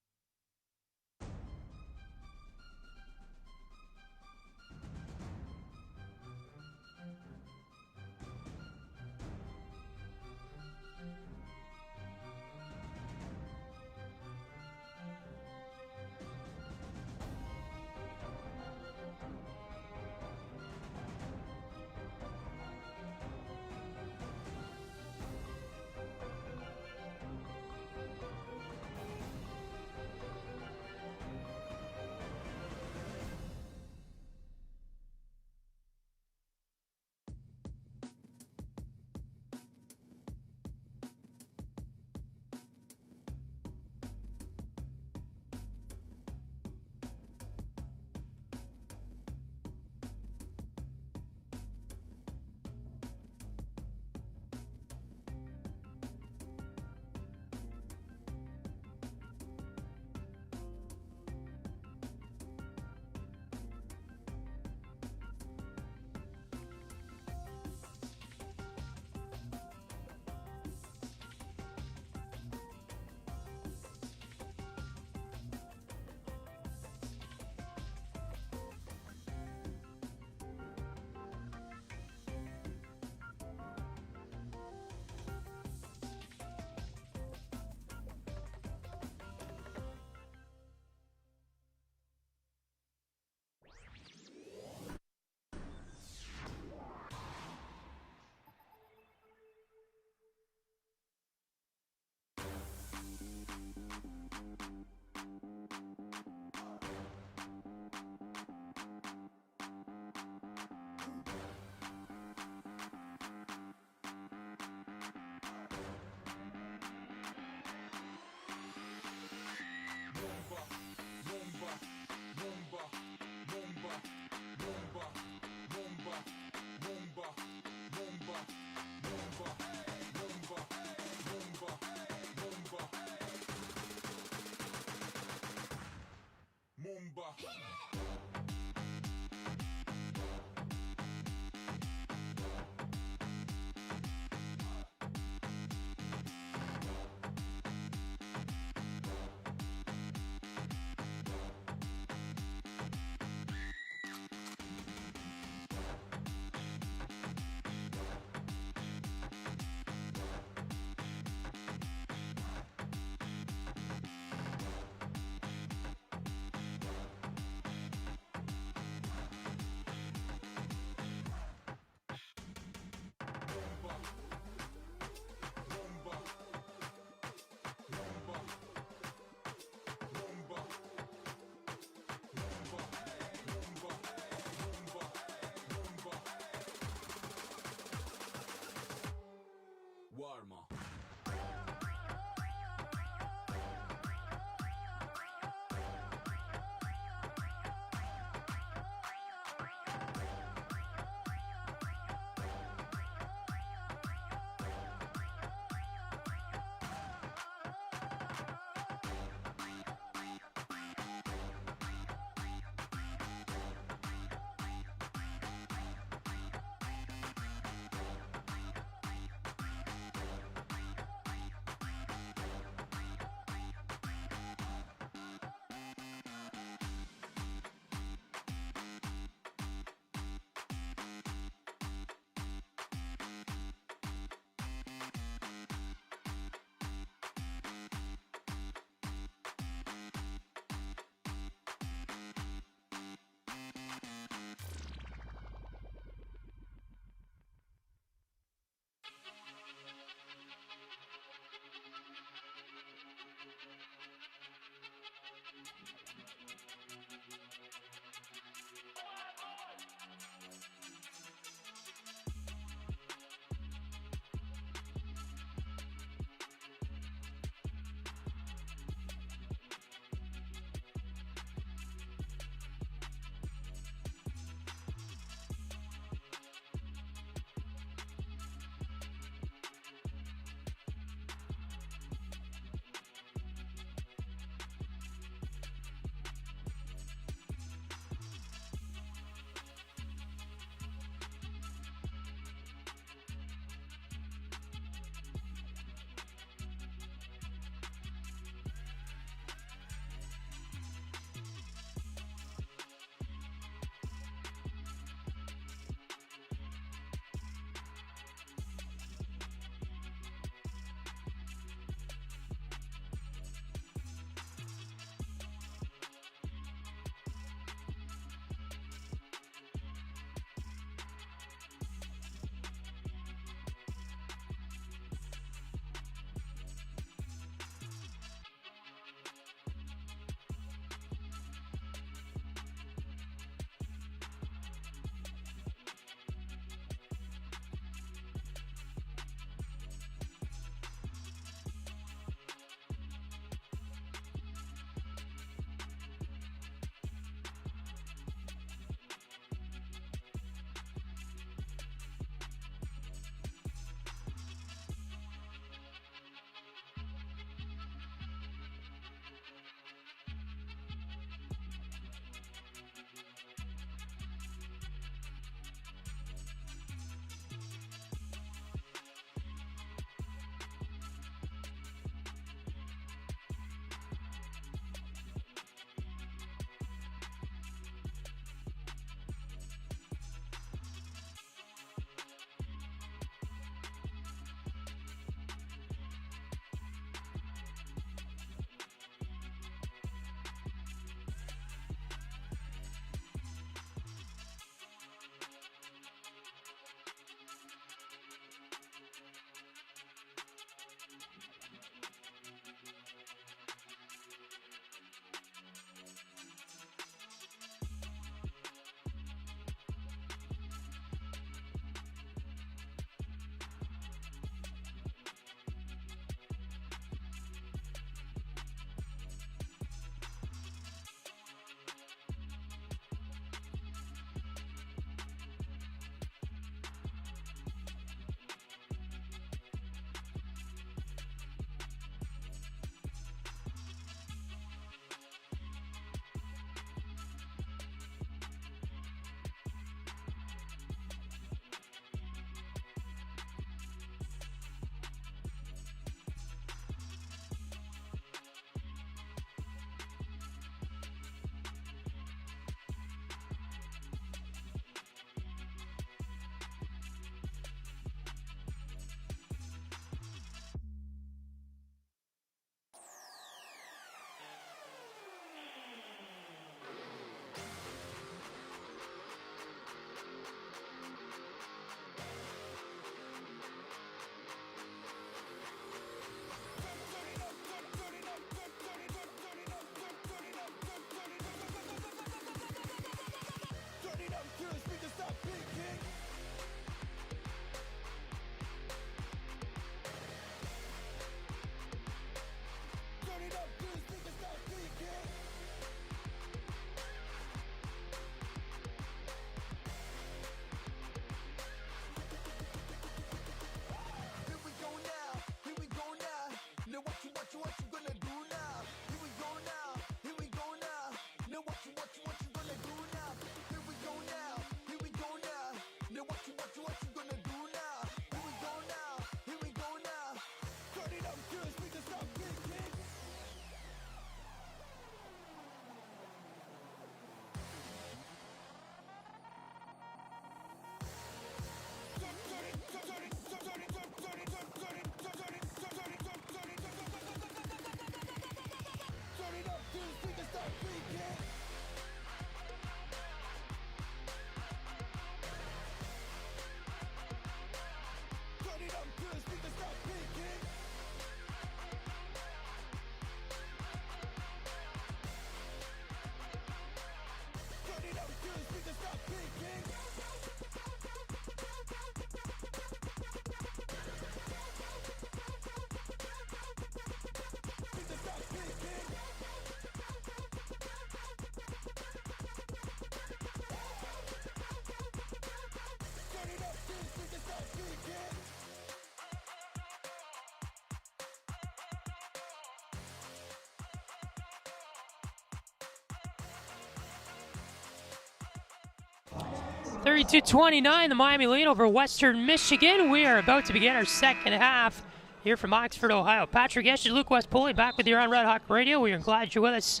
32-29, the Miami lead over Western Michigan. We are about to begin our second half here from Oxford, Ohio. Patrick Geshan, Luke West-Pulley back with you on RedHawk Radio. We are glad you're with us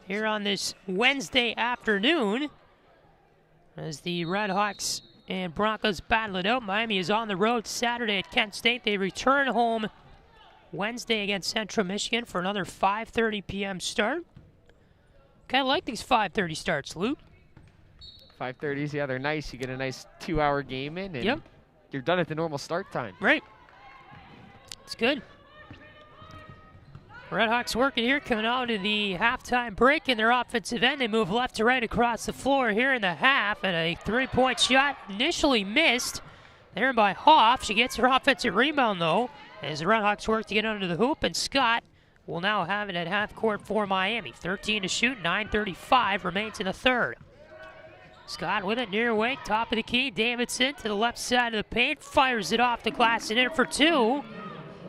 here on this Wednesday afternoon as the RedHawks and Broncos battle it out. Miami is on the road Saturday at Kent State. They return home Wednesday against Central Michigan for another 5:30 p.m. start. Kind of like these 5:30 starts, Luke. 5:30s, yeah, they're nice. You get a nice 2-hour game in, and yep, you're done at the normal start time. Right. It's good. RedHawks working here, coming out of the halftime break in their offensive end. They move left to right across the floor here in the half, and a three-point shot initially missed there by Hoff. She gets her offensive rebound, though, as the RedHawks work to get under the hoop, and Scott will now have it at half court for Miami. 13 to shoot, 9:35 remains in the third. Scott with it near wing, top of the key. Davidson to the left side of the paint, fires it off the glass and in for two.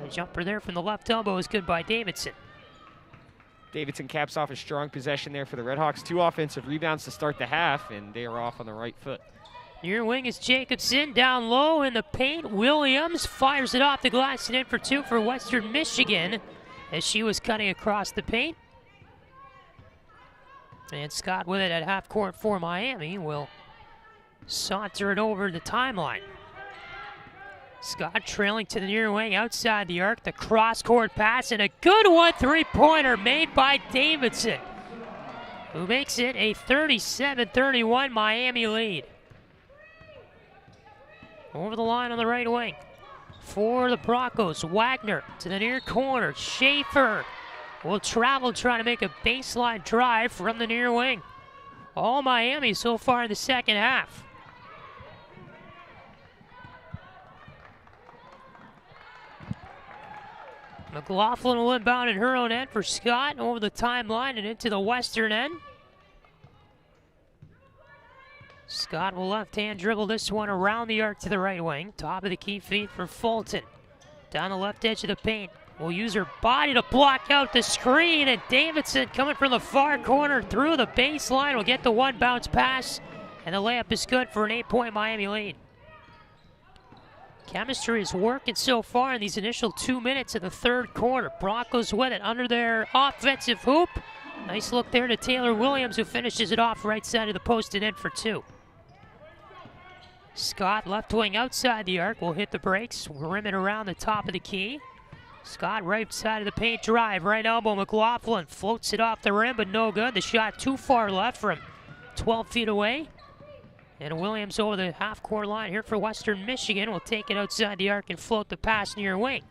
The jumper there from the left elbow is good by Davidson. Davidson caps off a strong possession there for the RedHawks. 2 offensive rebounds to start the half, and they are off on the right foot. Near wing is Jacobson, down low in the paint. Williams fires it off the glass and in for two for Western Michigan as she was cutting across the paint. And Scott with it at half court for Miami will saunter it over the timeline. Scott trailing to the near wing outside the arc. The cross-court pass and a good one, three-pointer made by Davidson, who makes it a 37-31 Miami lead. Over the line on the right wing for the Broncos. Wagner to the near corner. Schaefer will travel trying to make a baseline drive from the near wing. All Miami so far in the second half. McLaughlin will inbound in her own end for Scott over the timeline and into the western end. Scott will left-hand dribble this one around the arc to the right wing. Top of the key feed for Fulton. Down the left edge of the paint. Will use her body to block out the screen, and Davidson coming from the far corner through the baseline will get the one bounce pass, and the layup is good for an 8-point Miami lead. Chemistry is working so far in these initial 2 minutes of the third quarter. Broncos with it under their offensive hoop. Nice look there to Taylor Williams, who finishes it off right side of the post and in for two. Scott left wing outside the arc will hit the brakes, rim it around the top of the key. Scott right side of the paint drive, right elbow. McLaughlin floats it off the rim, but no good. The shot too far left from 12 feet away. And Williams over the half-court line here for Western Michigan will take it outside the arc and float the pass near wing.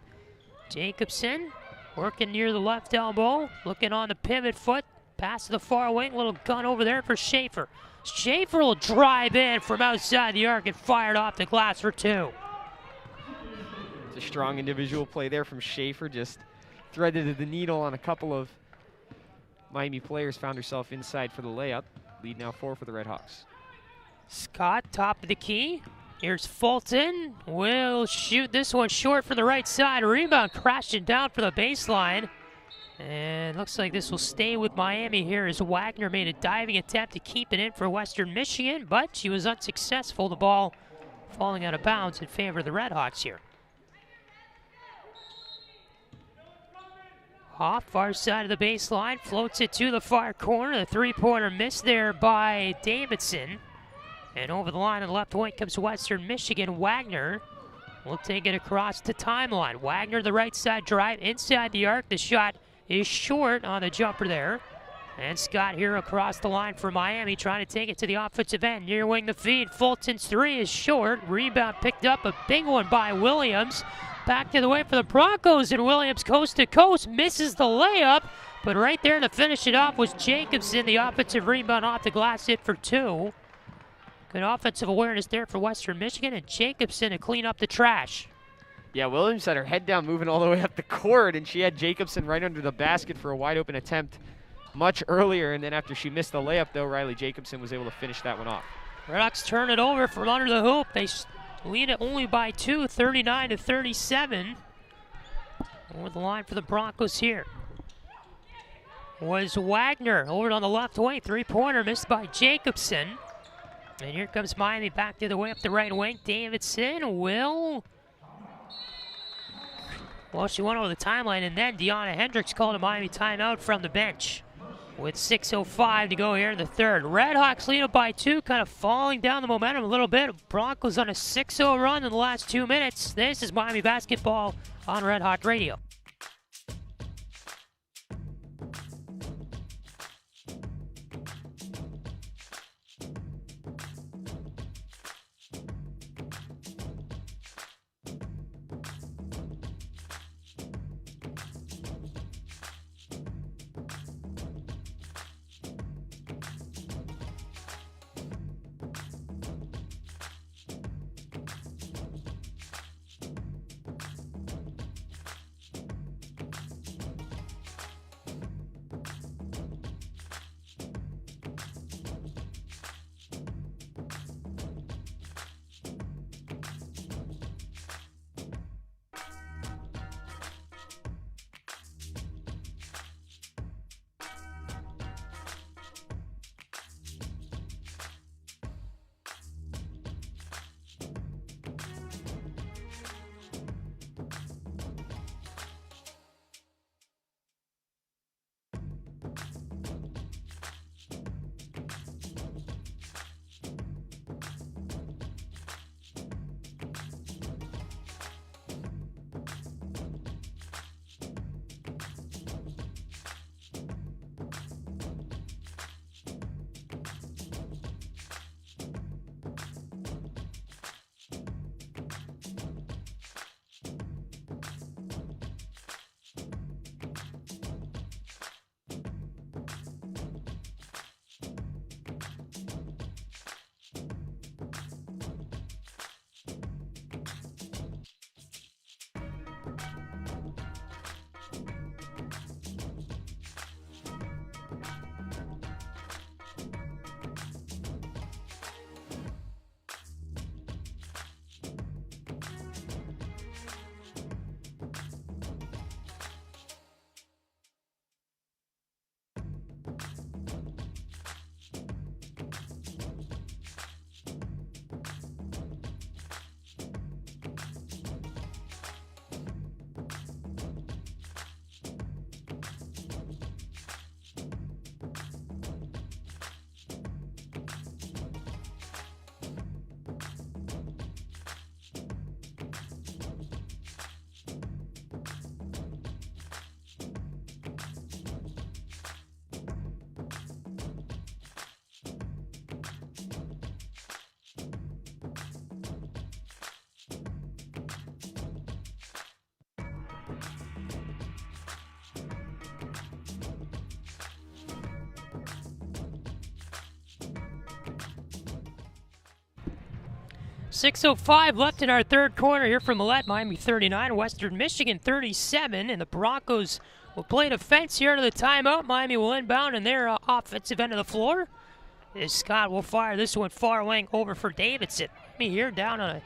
Jacobson working near the left elbow, looking on the pivot foot. Pass to the far wing, little gun over there for Schaefer. Schaefer will drive in from outside the arc and fire it off the glass for two. It's a strong individual play there from Schaefer, just threaded the needle on a couple of Miami players, found herself inside for the layup. Lead now 4 for the RedHawks. Scott, top of the key. Here's Fulton. Will shoot this one short from the right side. Rebound crashing down for the baseline. And looks like this will stay with Miami here as Wagner made a diving attempt to keep it in for Western Michigan, but she was unsuccessful. The ball falling out of bounds in favor of the RedHawks here. Off far side of the baseline, floats it to the far corner. The three-pointer missed there by Davidson. And over the line on the left wing comes Western Michigan. Wagner will take it across the timeline. Wagner, the right side drive inside the arc. The shot is short on the jumper there. And Scott here across the line for Miami, trying to take it to the offensive end. Near wing the feed. Fulton's three is short. Rebound picked up, a big one by Williams. Back to the way for the Broncos, and Williams coast to coast misses the layup. But right there to finish it off was Jacobson. The offensive rebound off the glass hit for two. Good offensive awareness there for Western Michigan, and Jacobson to clean up the trash. Yeah, Williams had her head down moving all the way up the court, and she had Jacobson right under the basket for a wide open attempt much earlier. And then after she missed the layup, though, Riley Jacobson was able to finish that one off. RedHawks turn it over from under the hoop. They lead it only by 2, 39-37. Over the line for the Broncos here was Wagner. Over on the left wing, three-pointer missed by Jacobson. And here comes Miami back the other way up the right wing. Davidson will... Well, she went over the timeline, and then Deanna Hendricks called a Miami timeout from the bench with 6:05 to go here in the third. RedHawks lead up by 2, kind of falling down the momentum a little bit. Broncos on a 6-0 run in the last 2 minutes. This is Miami basketball on Red Hawk Radio. .605 left in our third quarter here from Millett. Miami 39, Western Michigan 37, and the Broncos will play defense here to the timeout. Miami will inbound in their offensive end of the floor. As Scott will fire this one far wing over for Davidson. Miami here down on a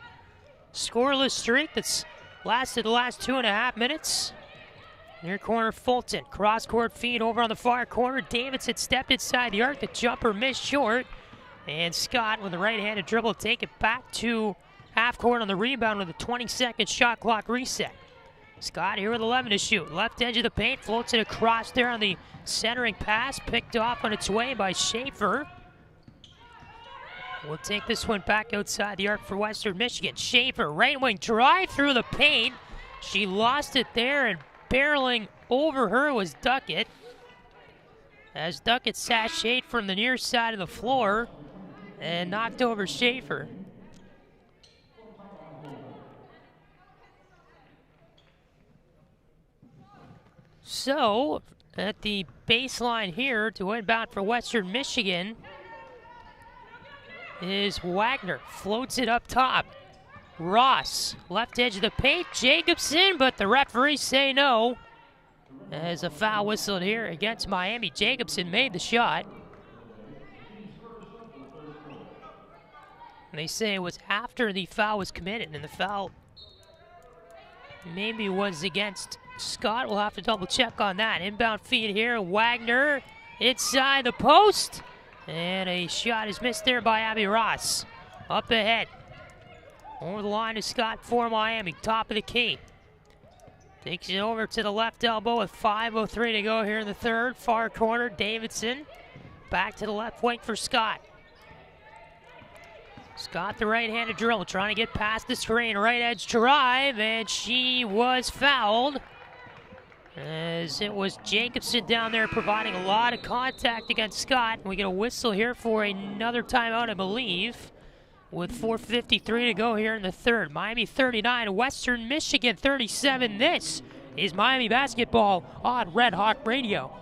scoreless streak that's lasted the last 2.5 minutes. Near corner, Fulton. Cross-court feed over on the far corner. Davidson stepped inside the arc. The jumper missed short. And Scott with a right-handed dribble take it back to half court on the rebound with a 20-second shot clock reset. Scott here with 11 to shoot. Left edge of the paint, floats it across there on the centering pass. Picked off on its way by Schaefer. We'll take this one back outside the arc for Western Michigan. Schaefer, right wing drive through the paint. She lost it there, and barreling over her was Duckett. As Duckett sashayed from the near side of the floor and knocked over Schaefer. So, at the baseline here to inbound for Western Michigan is Wagner. Floats it up top. Ross, left edge of the paint. Jacobson, but the referees say no. As a foul whistled here against Miami. Jacobson made the shot. And they say it was after the foul was committed, and the foul maybe was against Scott. We'll have to double check on that. Inbound feed here, Wagner inside the post. And a shot is missed there by Abby Ross. Up ahead. Over the line is Scott for Miami. Top of the key. Takes it over to the left elbow with 5:03 to go here in the third. Far corner, Davidson. Back to the left wing for Scott. Scott, the right-handed dribble, trying to get past the screen. Right edge drive, and she was fouled. As it was Jacobson down there providing a lot of contact against Scott. We get a whistle here for another timeout, I believe, with 4:53 to go here in the third. Miami 39, Western Michigan 37. This is Miami basketball on Red Hawk Radio.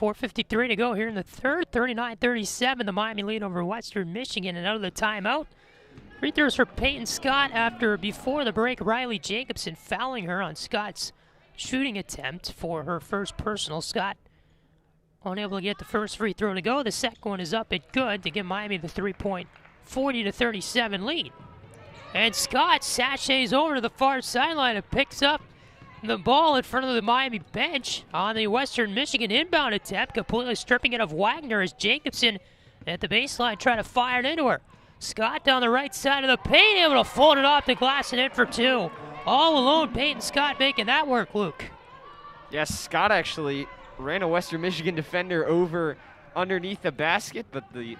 .453 to go here in the third. 39-37, the Miami lead over Western Michigan. And out of the timeout, free throws for Peyton Scott after, before the break, Riley Jacobson fouling her on Scott's shooting attempt for her first personal. Scott unable to get the first free throw to go. The second one is up at good to give Miami the 3-point 40-37 lead. And Scott sachets over to the far sideline and picks up the ball in front of the Miami bench on the Western Michigan inbound attempt, completely stripping it of Wagner as Jacobson at the baseline trying to fire it into her. Scott down the right side of the paint, able to fold it off the glass and in for two. All alone, Peyton Scott making that work, Luke. Yes, Scott actually ran a Western Michigan defender over underneath the basket, but the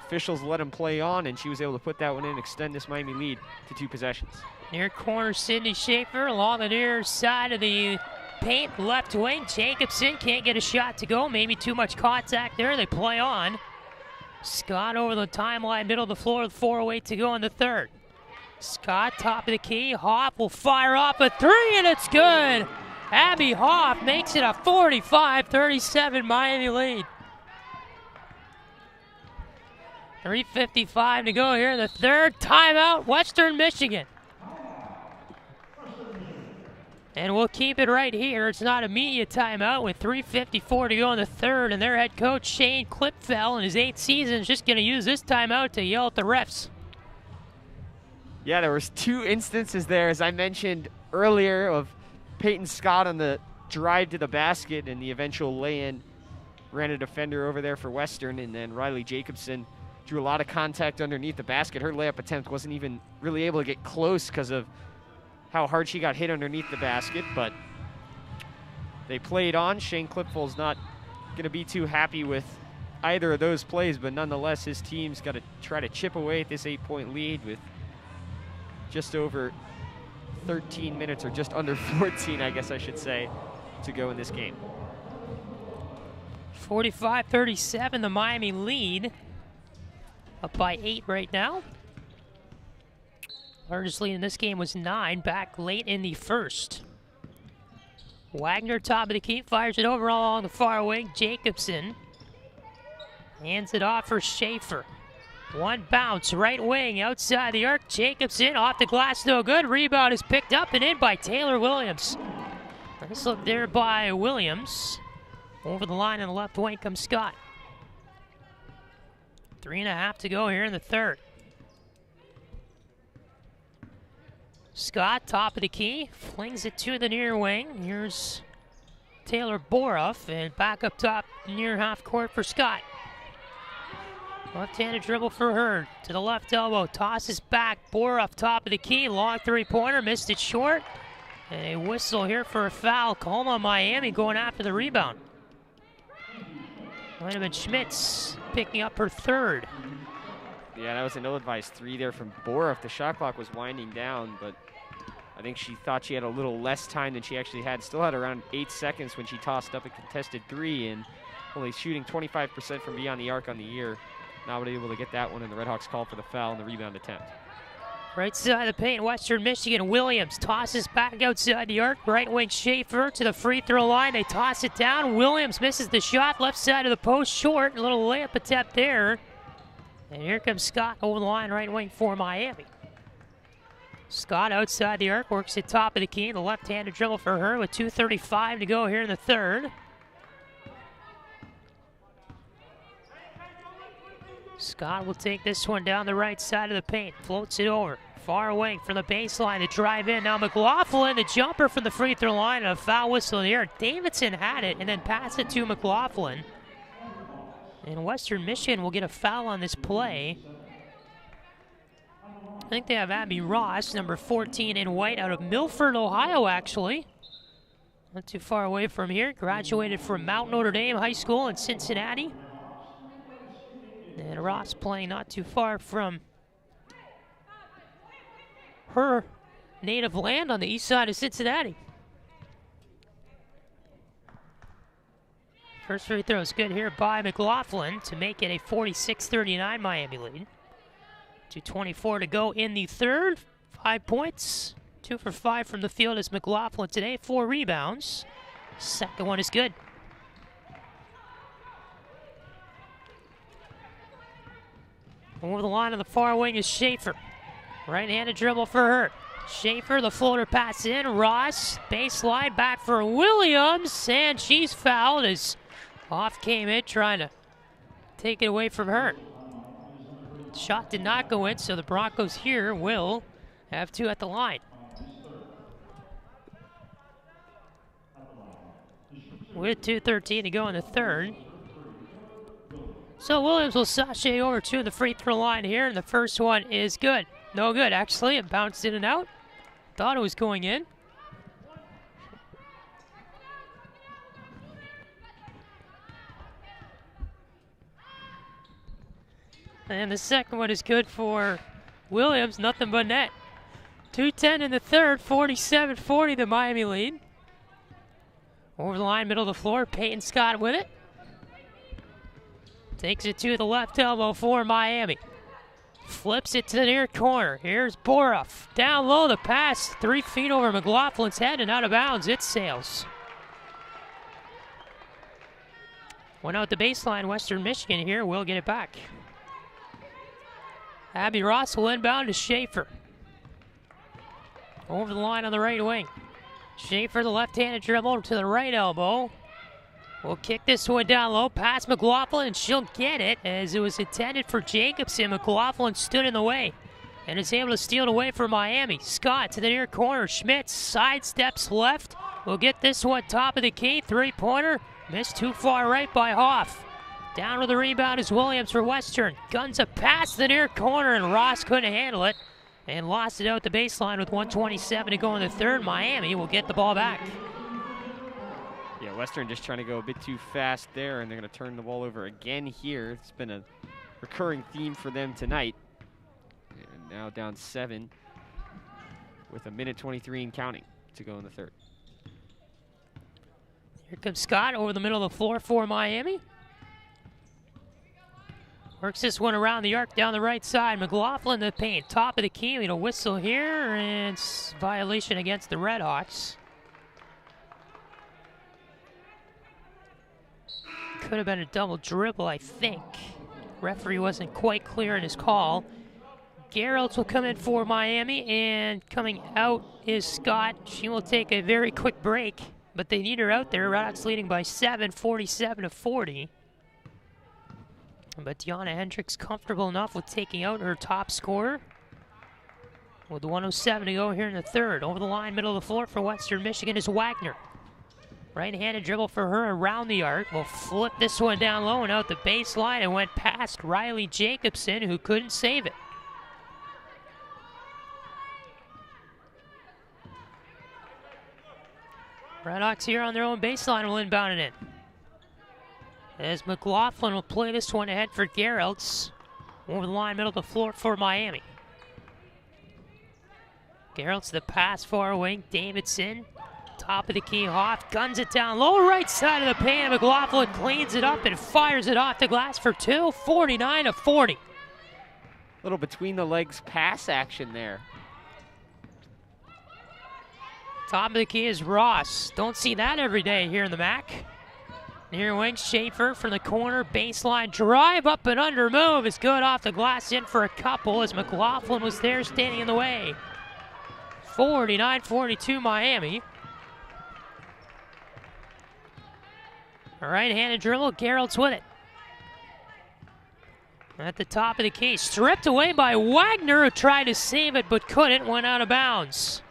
officials let him play on, and she was able to put that one in, extend this Miami lead to 2 possessions. Near corner, Sydney Schaefer along the near side of the paint, left wing. Jacobson can't get a shot to go. Maybe too much contact there. They play on. Scott over the timeline, middle of the floor with 4:08 to go in the third. Scott, top of the key. Hoff will fire off a three, and it's good. Abby Hoff makes it a 45-37 Miami lead. 3:55 to go here in the third. Timeout, Western Michigan. And we'll keep it right here. It's not immediate timeout with 3:54 to go in the third, and their head coach Shane Klipfel in his 8th season is just going to use this timeout to yell at the refs. Yeah, there was 2 instances there, as I mentioned earlier, of Peyton Scott on the drive to the basket and the eventual lay-in. Ran a defender over there for Western, and then Riley Jacobson drew a lot of contact underneath the basket. Her layup attempt wasn't even really able to get close because of how hard she got hit underneath the basket, but they played on. Shane Klipfel's not going to be too happy with either of those plays, but nonetheless, his team's got to try to chip away at this 8-point lead with just over 13 minutes, or just under 14, I guess I should say, to go in this game. 45-37, the Miami lead. Up by 8 right now. Largest lead in this game was 9, back late in the first. Wagner, top of the key, fires it over along the far wing. Jacobson hands it off for Schaefer. One bounce, right wing, outside the arc. Jacobson off the glass, no good. Rebound is picked up and in by Taylor Williams. Nice look there by Williams. Over the line on the left wing comes Scott. 3.5 to go here in the third. Scott, top of the key, flings it to the near wing. Here's Taylor Boroff, and back up top near half court for Scott. Left-handed dribble for Hurd. To the left elbow, tosses back. Boroff, top of the key, long three-pointer, missed it short. And a whistle here for a foul. Call on Miami going after the rebound. Might have been Schmitz picking up her third. Yeah, that was an ill-advised 3 there from Boroff. The shot clock was winding down, but I think she thought she had a little less time than she actually had. Still had around 8 seconds when she tossed up a contested 3, and only shooting 25% from beyond the arc on the year. Not able to get that one, and the RedHawks call for the foul and the rebound attempt. Right side of the paint, Western Michigan. Williams tosses back outside the arc. Right wing Schaefer to the free throw line. They toss it down. Williams misses the shot. Left side of the post, short. A little layup attempt there. And here comes Scott over the line, right wing for Miami. Scott outside the arc, works at top of the key. The left-handed dribble for her with 2:35 to go here in the third. Scott will take this one down the right side of the paint. Floats it over. Far wing from the baseline to drive in. Now McLaughlin, the jumper from the free throw line, and a foul whistle here. Davidson had it and then passed it to McLaughlin. And Western Michigan will get a foul on this play. I think they have Abby Ross, number 14 in white, out of Milford, Ohio, actually. Not too far away from here. Graduated from Mount Notre Dame High School in Cincinnati. And Ross playing not too far from her native land on the east side of Cincinnati. First free throw is good here by McLaughlin to make it a 46-39 Miami lead. 2:24 to go in the third. 5 points, 2 for 5 from the field as McLaughlin today. 4 rebounds. Second one is good. Over the line on the far wing is Schaefer. Right-handed dribble for her. Schaefer, the floater pass in. Ross, baseline, back for Williams, and she's fouled as off came it, trying to take it away from her. Shot did not go in, so the Broncos here will have 2 at the line. With 2:13 to go in the third. So Williams will sashay over to the free throw line here, and the first one is good. No good, actually. It bounced in and out. Thought it was going in. And the second one is good for Williams, nothing but net. 2:10 in the third, 47-40 the Miami lead. Over the line, middle of the floor, Peyton Scott with it. Takes it to the left elbow for Miami. Flips it to the near corner. Here's Boroff. Down low, the pass, 3 feet over McLaughlin's head and out of bounds. It sails. Went out the baseline. Western Michigan here will get it back. Abby Ross will inbound to Schaefer. Over the line on the right wing. Schaefer, the left-handed dribble to the right elbow. We'll kick this one down low, past McLaughlin, and she'll get it as it was intended for Jacobson. McLaughlin stood in the way and is able to steal it away from Miami. Scott to the near corner. Schmitz sidesteps left. We'll get this one top of the key. Three-pointer. Missed too far right by Hoff. Down with the rebound is Williams for Western. Guns a pass to the near corner, and Ross couldn't handle it and lost it out the baseline with 1:27 to go in the third. Miami will get the ball back. Yeah, Western just trying to go a bit too fast there, and they're going to turn the ball over again here. It's been a recurring theme for them tonight. And now down 7 with 1:23 and counting to go in the third. Here comes Scott over the middle of the floor for Miami. Works this one around the arc down the right side. McLaughlin in the paint. Top of the key. We need a whistle here, and it's violation against the RedHawks. Could have been a double dribble, I think. Referee wasn't quite clear in his call. Geralds will come in for Miami, and coming out is Scott. She will take a very quick break, but they need her out there. RedHawks leading by 7, 47-40. But Deanna Hendricks comfortable enough with taking out her top scorer. With 1:07 to go here in the third. Over the line, middle of the floor for Western Michigan is Wagner. Right-handed dribble for her around the arc. We'll flip this one down low and out the baseline and went past Riley Jacobson, who couldn't save it. RedHawks here on their own baseline will inbound it in. As McLaughlin will play this one ahead for Geralds. Over the line, middle of the floor for Miami. Geralds the pass far wing. Davidson, top of the key. Hoff guns it down low, right side of the paint. McLaughlin cleans it up and fires it off the glass for two. 49-40. Little between the legs pass action there. Top of the key is Ross. Don't see that every day here in the MAC. Near wing, Schaefer from the corner, baseline drive up and under move is good off the glass, in for a couple as McLaughlin was there standing in the way. 49-42 Miami. A right-handed dribble, Geralds with it. At the top of the key, stripped away by Wagner, who tried to save it but couldn't, went out of bounds.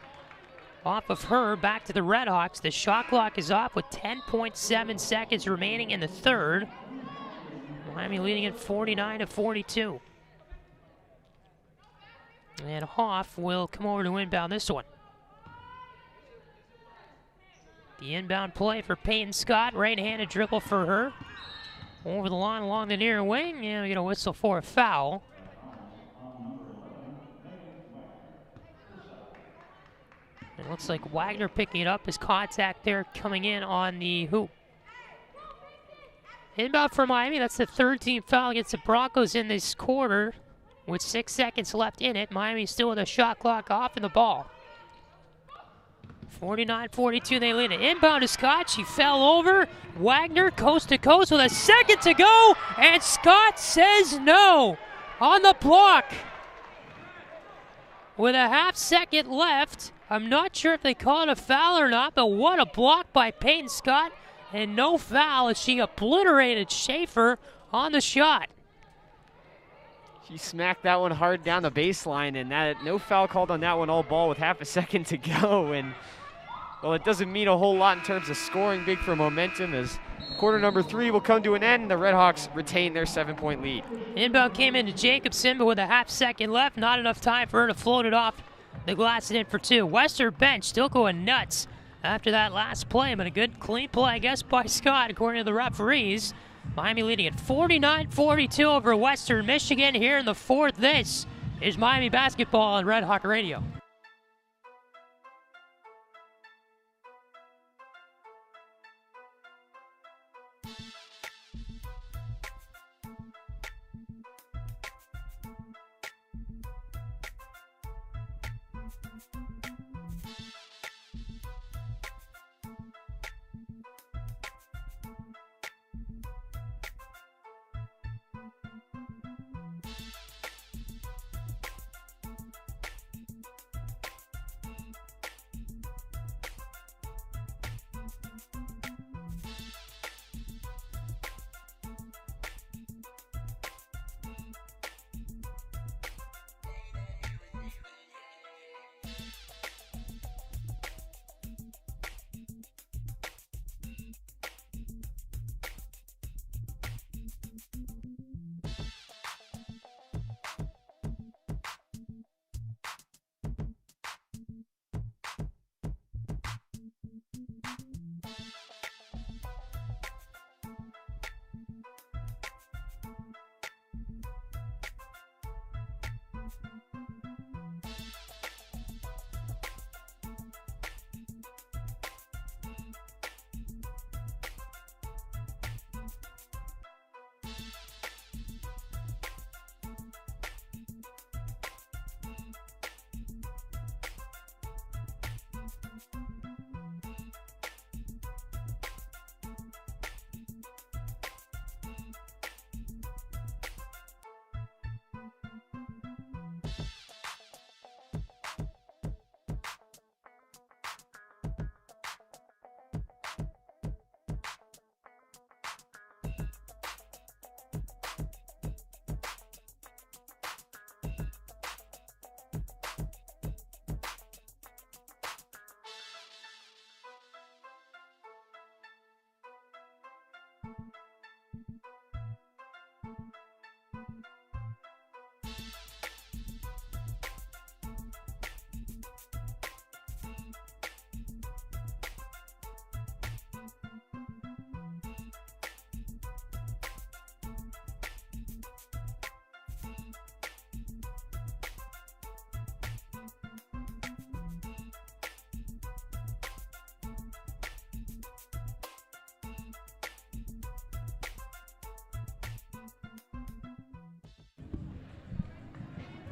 Off of her, back to the RedHawks. The shot clock is off with 10.7 seconds remaining in the third. Miami leading at 49-42. And Hoff will come over to inbound this one. The inbound play for Peyton Scott. Right-handed dribble for her. Over the line along the near wing. And we get a whistle for a foul. It looks like Wagner picking it up. His contact there coming in on the hoop. Inbound for Miami. That's the third team foul against the Broncos in this quarter. With 6 seconds left in it, Miami still with a shot clock off in the ball. 49-42, they lead it. Inbound to Scott. She fell over. Wagner coast to coast with a second to go. And Scott says no on the block. With a half second left, I'm not sure if they call it a foul or not, but what a block by Peyton Scott, and no foul as she obliterated Schaefer on the shot. She smacked that one hard down the baseline, and that no foul called on that one all ball with half a second to go. And, well, it doesn't mean a whole lot in terms of scoring big for momentum as quarter number 3 will come to an end. The RedHawks retain their 7-point lead. Inbound came into Jacobson, but with a half second left, not enough time for her to float it off the glass and in for two. Western bench still going nuts after that last play, but a good clean play, I guess, by Scott, according to the referees. Miami leading at 49-42 over Western Michigan here in the fourth. This is Miami basketball on Red Hawk Radio.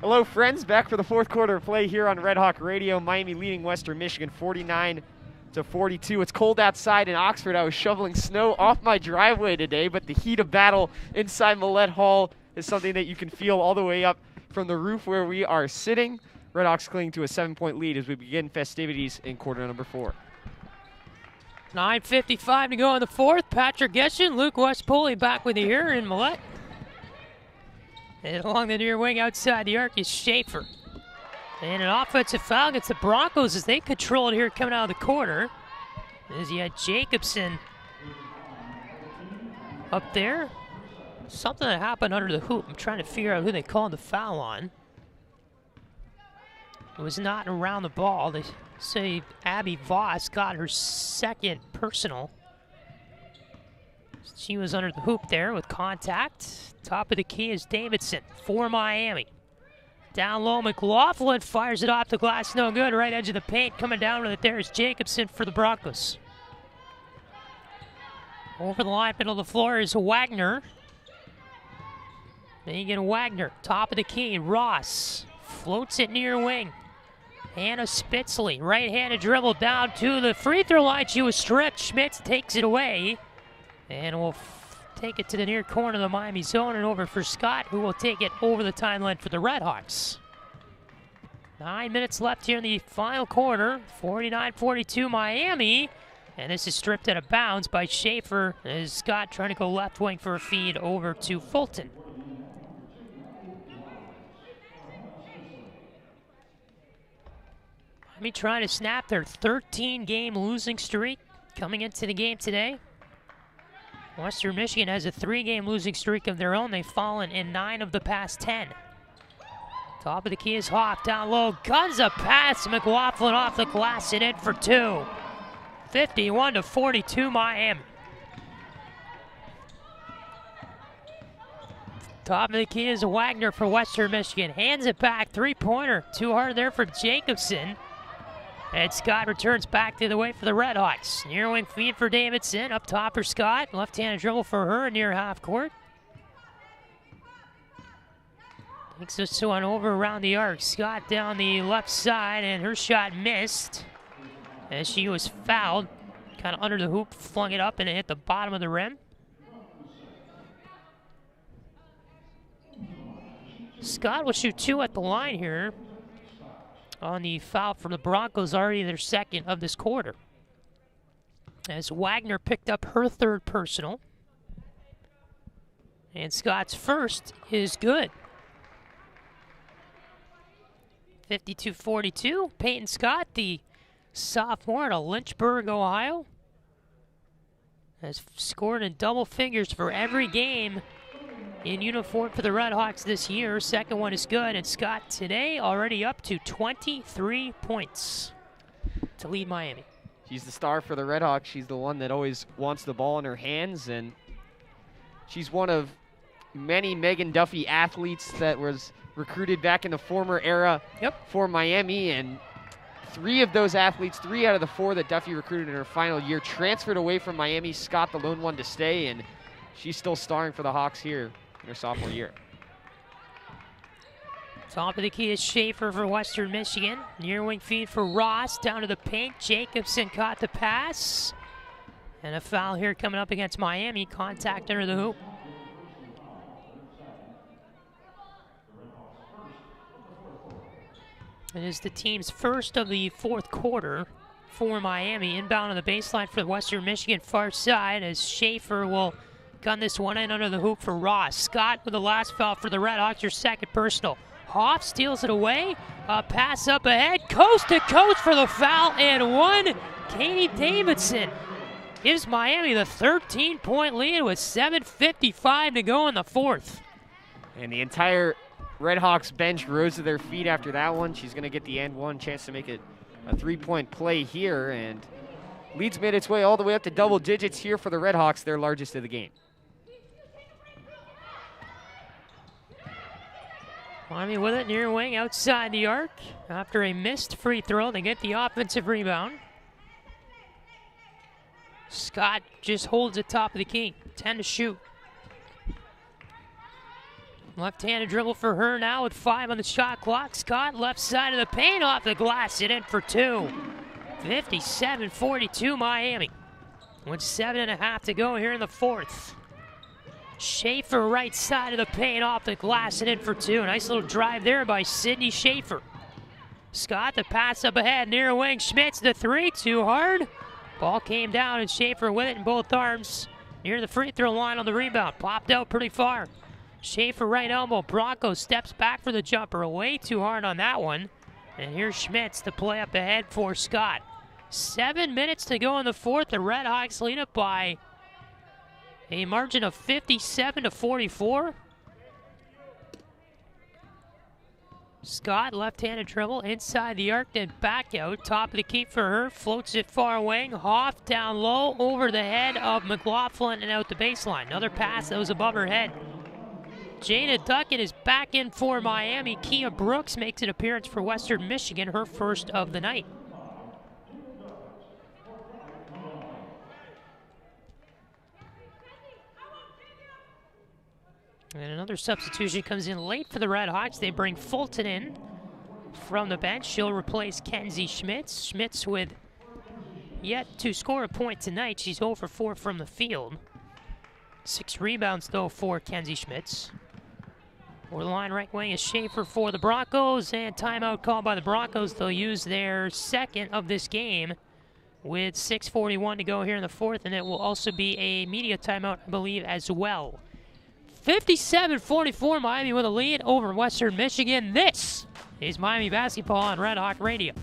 Hello, friends. Back for the fourth quarter of play here on Red Hawk Radio. Miami leading Western Michigan 49-42. It's cold outside in Oxford. I was shoveling snow off my driveway today, but the heat of battle inside Millett Hall is something that you can feel all the way up from the roof where we are sitting. Red Hawks clinging to a 7-point lead as we begin festivities in quarter number 4. 9:55 to go in the fourth. Patrick Geshan, Luke Westpoley back with you here in Millett. And along the near wing outside the arc is Schaefer. And an offensive foul against the Broncos as they control it here coming out of the corner. As you had Jacobson up there. Something that happened under the hoop. I'm trying to figure out who they called the foul on. It was not around the ball. They say Abby Voss got her second personal. She was under the hoop there with contact. Top of the key is Davidson for Miami. Down low, McLaughlin fires it off the glass. No good. Right edge of the paint. Coming down with it there is Jacobson for the Broncos. Over the line, middle of the floor is Wagner. Then you get Wagner. Top of the key. Ross floats it near wing. Hannah Spitzley. Right-handed dribble down to the free throw line. She was stripped. Schmitz takes it away. And we'll take it to the near corner of the Miami zone and over for Scott, who will take it over the timeline for the RedHawks. 9 minutes left here in the final quarter. 49-42 Miami. And this is stripped out of bounds by Schaefer as Scott trying to go left wing for a feed over to Fulton. Miami trying to snap their 13-game losing streak coming into the game today. Western Michigan has a 3-game losing streak of their own. They've fallen in 9 of the past 10. Top of the key is Hoff, down low, guns a pass, McLaughlin off the glass and in for 2. 51-42 Miami. Top of the key is Wagner for Western Michigan. Hands it back, 3-pointer, too hard there for Jacobson. And Scott returns back the other way for the RedHawks. Near wing feed for Davidson. Up top for Scott. Left-handed dribble for her near half court. Takes this one over around the arc. Scott down the left side, and her shot missed as she was fouled. Kind of under the hoop, flung it up, and it hit the bottom of the rim. Scott will shoot 2 at the line here on the foul from the Broncos, already their second of this quarter. As Wagner picked up her 3rd personal. And Scott's first is good. 52-42. Peyton Scott, the sophomore out of Lynchburg, Ohio, has scored in double figures for every game in uniform for the RedHawks this year. Second one is good, and Scott today already up to 23 points to lead Miami. She's the star for the RedHawks. She's the one that always wants the ball in her hands, and she's one of many Megan Duffy athletes that was recruited back in the former era for Miami, and 3 of those athletes, 3 out of the 4 that Duffy recruited in her final year, transferred away from Miami. Scott, the lone one to stay, and she's still starring for the Hawks here in her sophomore year. Top of the key is Schaefer for Western Michigan. Near wing feed for Ross, down to the paint. Jacobson caught the pass. And a foul here coming up against Miami. Contact under the hoop. It is the team's first of the fourth quarter for Miami. Inbound on the baseline for the Western Michigan far side as Schaefer will gun this one in under the hoop for Ross. Scott with the last foul for the RedHawks, your second personal. Hoff steals it away. A pass up ahead, coast to coast for the foul, and one. Katie Davidson gives Miami the 13-point lead with 7:55 to go in the fourth. And the entire RedHawks bench rose to their feet after that one. She's going to get the and one chance to make it a 3-point play here, and leads made its way all the way up to double digits here for the RedHawks, their largest of the game. Miami with it near wing outside the arc. After a missed free throw, they get the offensive rebound. Scott just holds it top of the key. 10 to shoot. Left-handed dribble for her now with 5 on the shot clock. Scott left side of the paint off the glass. It in for 2. 57-42 Miami. With 7.5 to go here in the fourth. Schaefer right side of the paint off the glass and in for 2. Nice little drive there by Sydney Schaefer. Scott the pass up ahead near wing. Schmitz the 3, too hard. Ball came down and Schaefer with it in both arms. Near the free throw line on the rebound. Popped out pretty far. Schaefer right elbow. Broncos steps back for the jumper. Way too hard on that one. And here's Schmitz to play up ahead for Scott. 7 minutes to go in the fourth. The RedHawks lead it by a margin of 57-44. Scott, left-handed dribble inside the arc, then back out. Top of the key for her. Floats it far wing. Hoff down low over the head of McLaughlin and out the baseline. Another pass that was above her head. Jada Duckett is back in for Miami. Kia Brooks makes an appearance for Western Michigan, her first of the night. And another substitution comes in late for the RedHawks. They bring Fulton in from the bench. She'll replace Kenzie Schmitz. Schmitz with yet to score a point tonight. She's 0 for 4 from the field. 6 rebounds, though, for Kenzie Schmitz. For the line right wing is Schaefer for the Broncos, and timeout called by the Broncos. They'll use their second of this game with 6:41 to go here in the fourth, and it will also be a media timeout, I believe, as well. 57-44, Miami with a lead over Western Michigan. This is Miami basketball on Red Hawk Radio.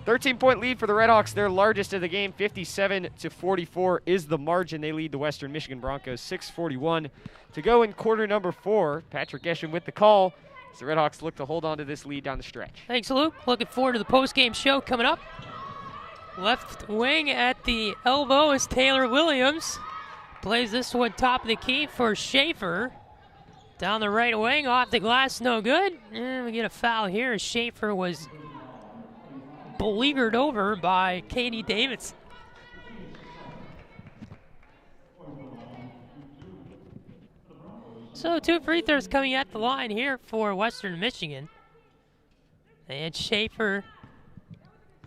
13-point lead for the RedHawks, their largest of the game. 57-44 is the margin. They lead the Western Michigan Broncos. 6:41 to go in quarter number 4. Patrick Geshan with the call as the RedHawks look to hold on to this lead down the stretch. Thanks, Luke. Looking forward to the post-game show coming up. Left wing at the elbow is Taylor Williams. Plays this one top of the key for Schaefer. Down the right wing, off the glass, no good. And we get a foul here as Schaefer was beleaguered over by Katie Davidson. So 2 free throws coming at the line here for Western Michigan. And Schaefer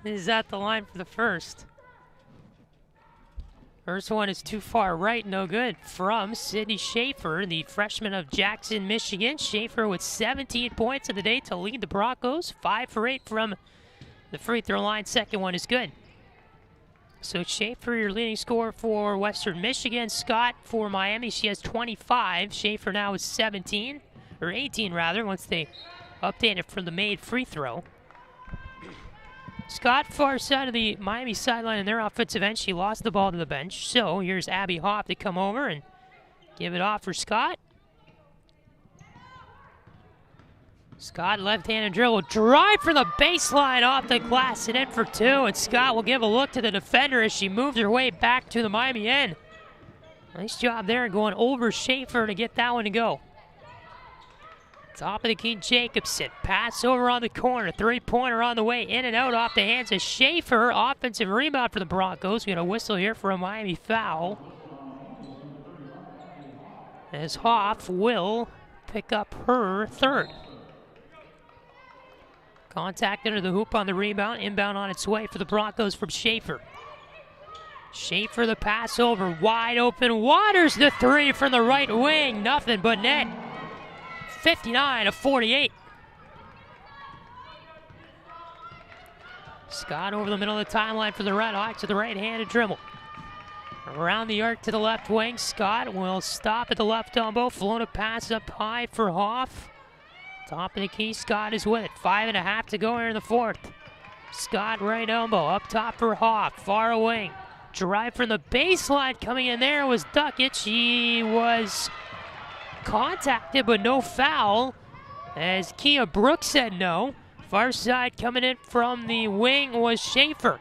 is at the line for the first. First one is too far right, no good, from Sydney Schaefer, the freshman of Jackson, Michigan. Schaefer with 17 points of the day to lead the Broncos. 5 for 8 from the free throw line. Second one is good. So Schaefer, your leading scorer for Western Michigan. Scott for Miami, she has 25. Schaefer now is 17, or 18 rather, once they update it for the made free throw. Scott, far side of the Miami sideline in their offensive end. She lost the ball to the bench. So here's Abby Hoff to come over and give it off for Scott. Scott, left-handed dribble, drive for the baseline off the glass and in for 2. And Scott will give a look to the defender as she moves her way back to the Miami end. Nice job there going over Schaefer to get that one to go. Top of the key, Jacobson. Pass over on the corner. 3-pointer on the way. In and out off the hands of Schaefer. Offensive rebound for the Broncos. We got a whistle here for a Miami foul. As Hoff will pick up her third. Contact under the hoop on the rebound. Inbound on its way for the Broncos from Schaefer. Schaefer the pass over. Wide open. Waters the 3 from the right wing. Nothing but net. 59-48. Scott over the middle of the timeline for the RedHawks with the right-handed dribble. Around the arc to the left wing. Scott will stop at the left elbow. Float a pass up high for Hoff. Top of the key, Scott is with it. 5.5 to go here in the fourth. Scott right elbow up top for Hoff. Far away. Drive from the baseline coming in there was Duckett. She was contacted but no foul as Kia Brooks said no. Far side coming in from the wing was Schaefer.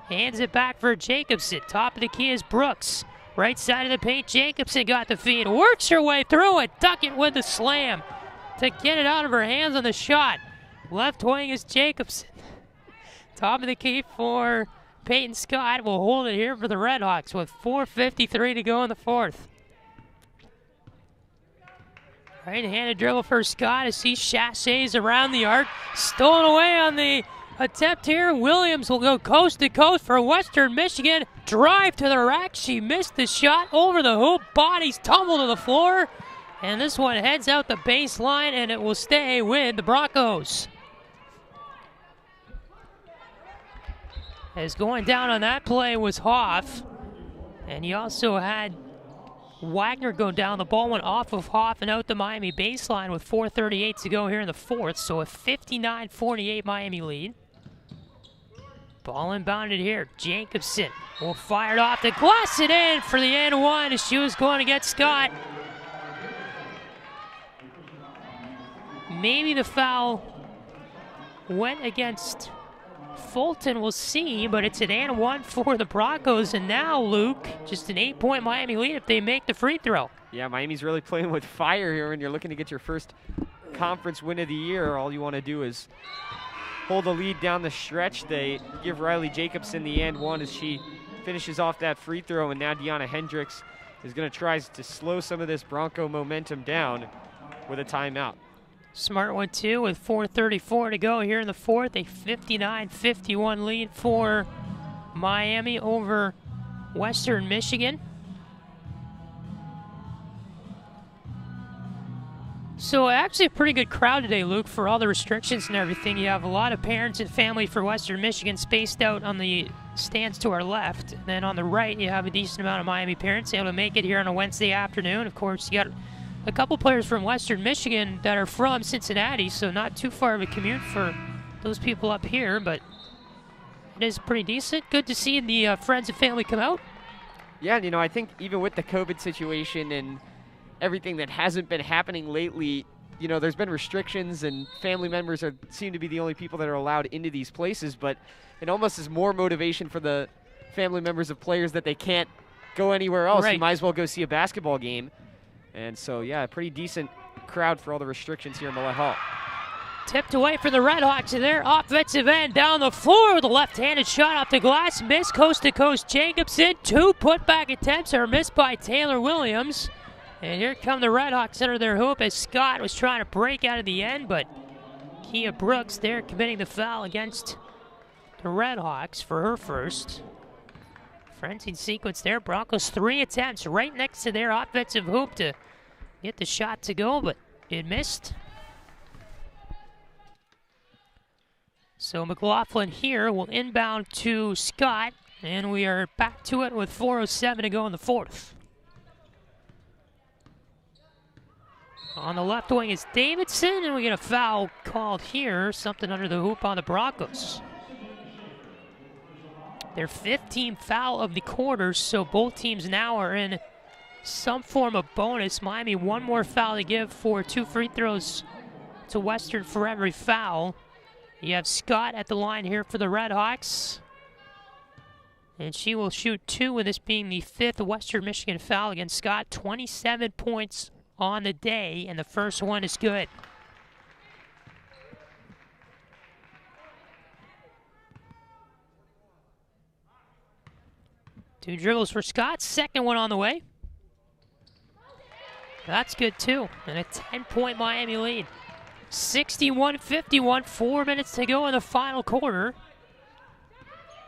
Hands it back for Jacobson. Top of the key is Brooks. Right side of the paint, Jacobson got the feed. Works her way through it. Duckett with the slam to get it out of her hands on the shot. Left wing is Jacobson. Top of the key for Peyton Scott will hold it here for the RedHawks with 4:53 to go in the fourth. Right-handed dribble for Scott as he chasses around the arc. Stolen away on the attempt here. Williams will go coast to coast for Western Michigan. Drive to the rack. She missed the shot over the hoop. Bodies tumble to the floor. And this one heads out the baseline, and it will stay with the Broncos. As going down on that play was Hoff. And you also had Wagner go down. The ball went off of Hoff and out the Miami baseline with 4:38 to go here in the fourth. So a 59-48 Miami lead. Ball inbounded here. Jacobson will fire it off the glass it in for the and one as she was going to get Scott. Maybe the foul went against Fulton, we'll see, but it's an and one for the Broncos. And now, Luke, just an 8-point Miami lead if they make the free throw. Yeah, Miami's really playing with fire here when you're looking to get your first conference win of the year. All you want to do is hold the lead down the stretch. They give Riley Jacobson the and one as she finishes off that free throw, and now Deanna Hendricks is going to try to slow some of this Bronco momentum down with a timeout. Smart one, too, with 4:34 to go here in the fourth. A 59-51 lead for Miami over Western Michigan. So actually a pretty good crowd today, Luke, for all the restrictions and everything. You have a lot of parents and family for Western Michigan spaced out on the stands to our left. And then on the right, you have a decent amount of Miami parents able to make it here on a Wednesday afternoon. Of course, you got a couple players from Western Michigan that are from Cincinnati, so not too far of a commute for those people up here, but reception is pretty decent. Good to see the friends and family come out. Yeah, and I think even with the COVID situation and everything that hasn't been happening lately, there's been restrictions and family members seem to be the only people that are allowed into these places, but it almost is more motivation for the family members of players that they can't go anywhere else. Right. You might as well go see a basketball game. And so, yeah, a pretty decent crowd for all the restrictions here in Millett Hall. Tipped away for the RedHawks in their offensive end. Down the floor with a left-handed shot off the glass. Missed coast-to-coast Jacobson. 2 putback attempts are missed by Taylor Williams. And here come the RedHawks under their hoop as Scott was trying to break out of the end, but Kia Brooks there committing the foul against the RedHawks for her first. Frenzied sequence there. Broncos 3 attempts right next to their offensive hoop to get the shot to go, but it missed. So McLaughlin here will inbound to Scott, and we are back to it with 4:07 to go in the fourth. On the left wing is Davidson, and we get a foul called here, something under the hoop on the Broncos. Their 5th team foul of the quarter, so both teams now are in some form of bonus. Miami 1 more foul to give for 2 free throws to Western for every foul. You have Scott at the line here for the RedHawks. And she will shoot 2, with this being the 5th Western Michigan foul against Scott. 27 points on the day, and the first one is good. Two dribbles for Scott, second one on the way. That's good too, and a 10-point Miami lead. 61-51, 4 minutes to go in the final quarter.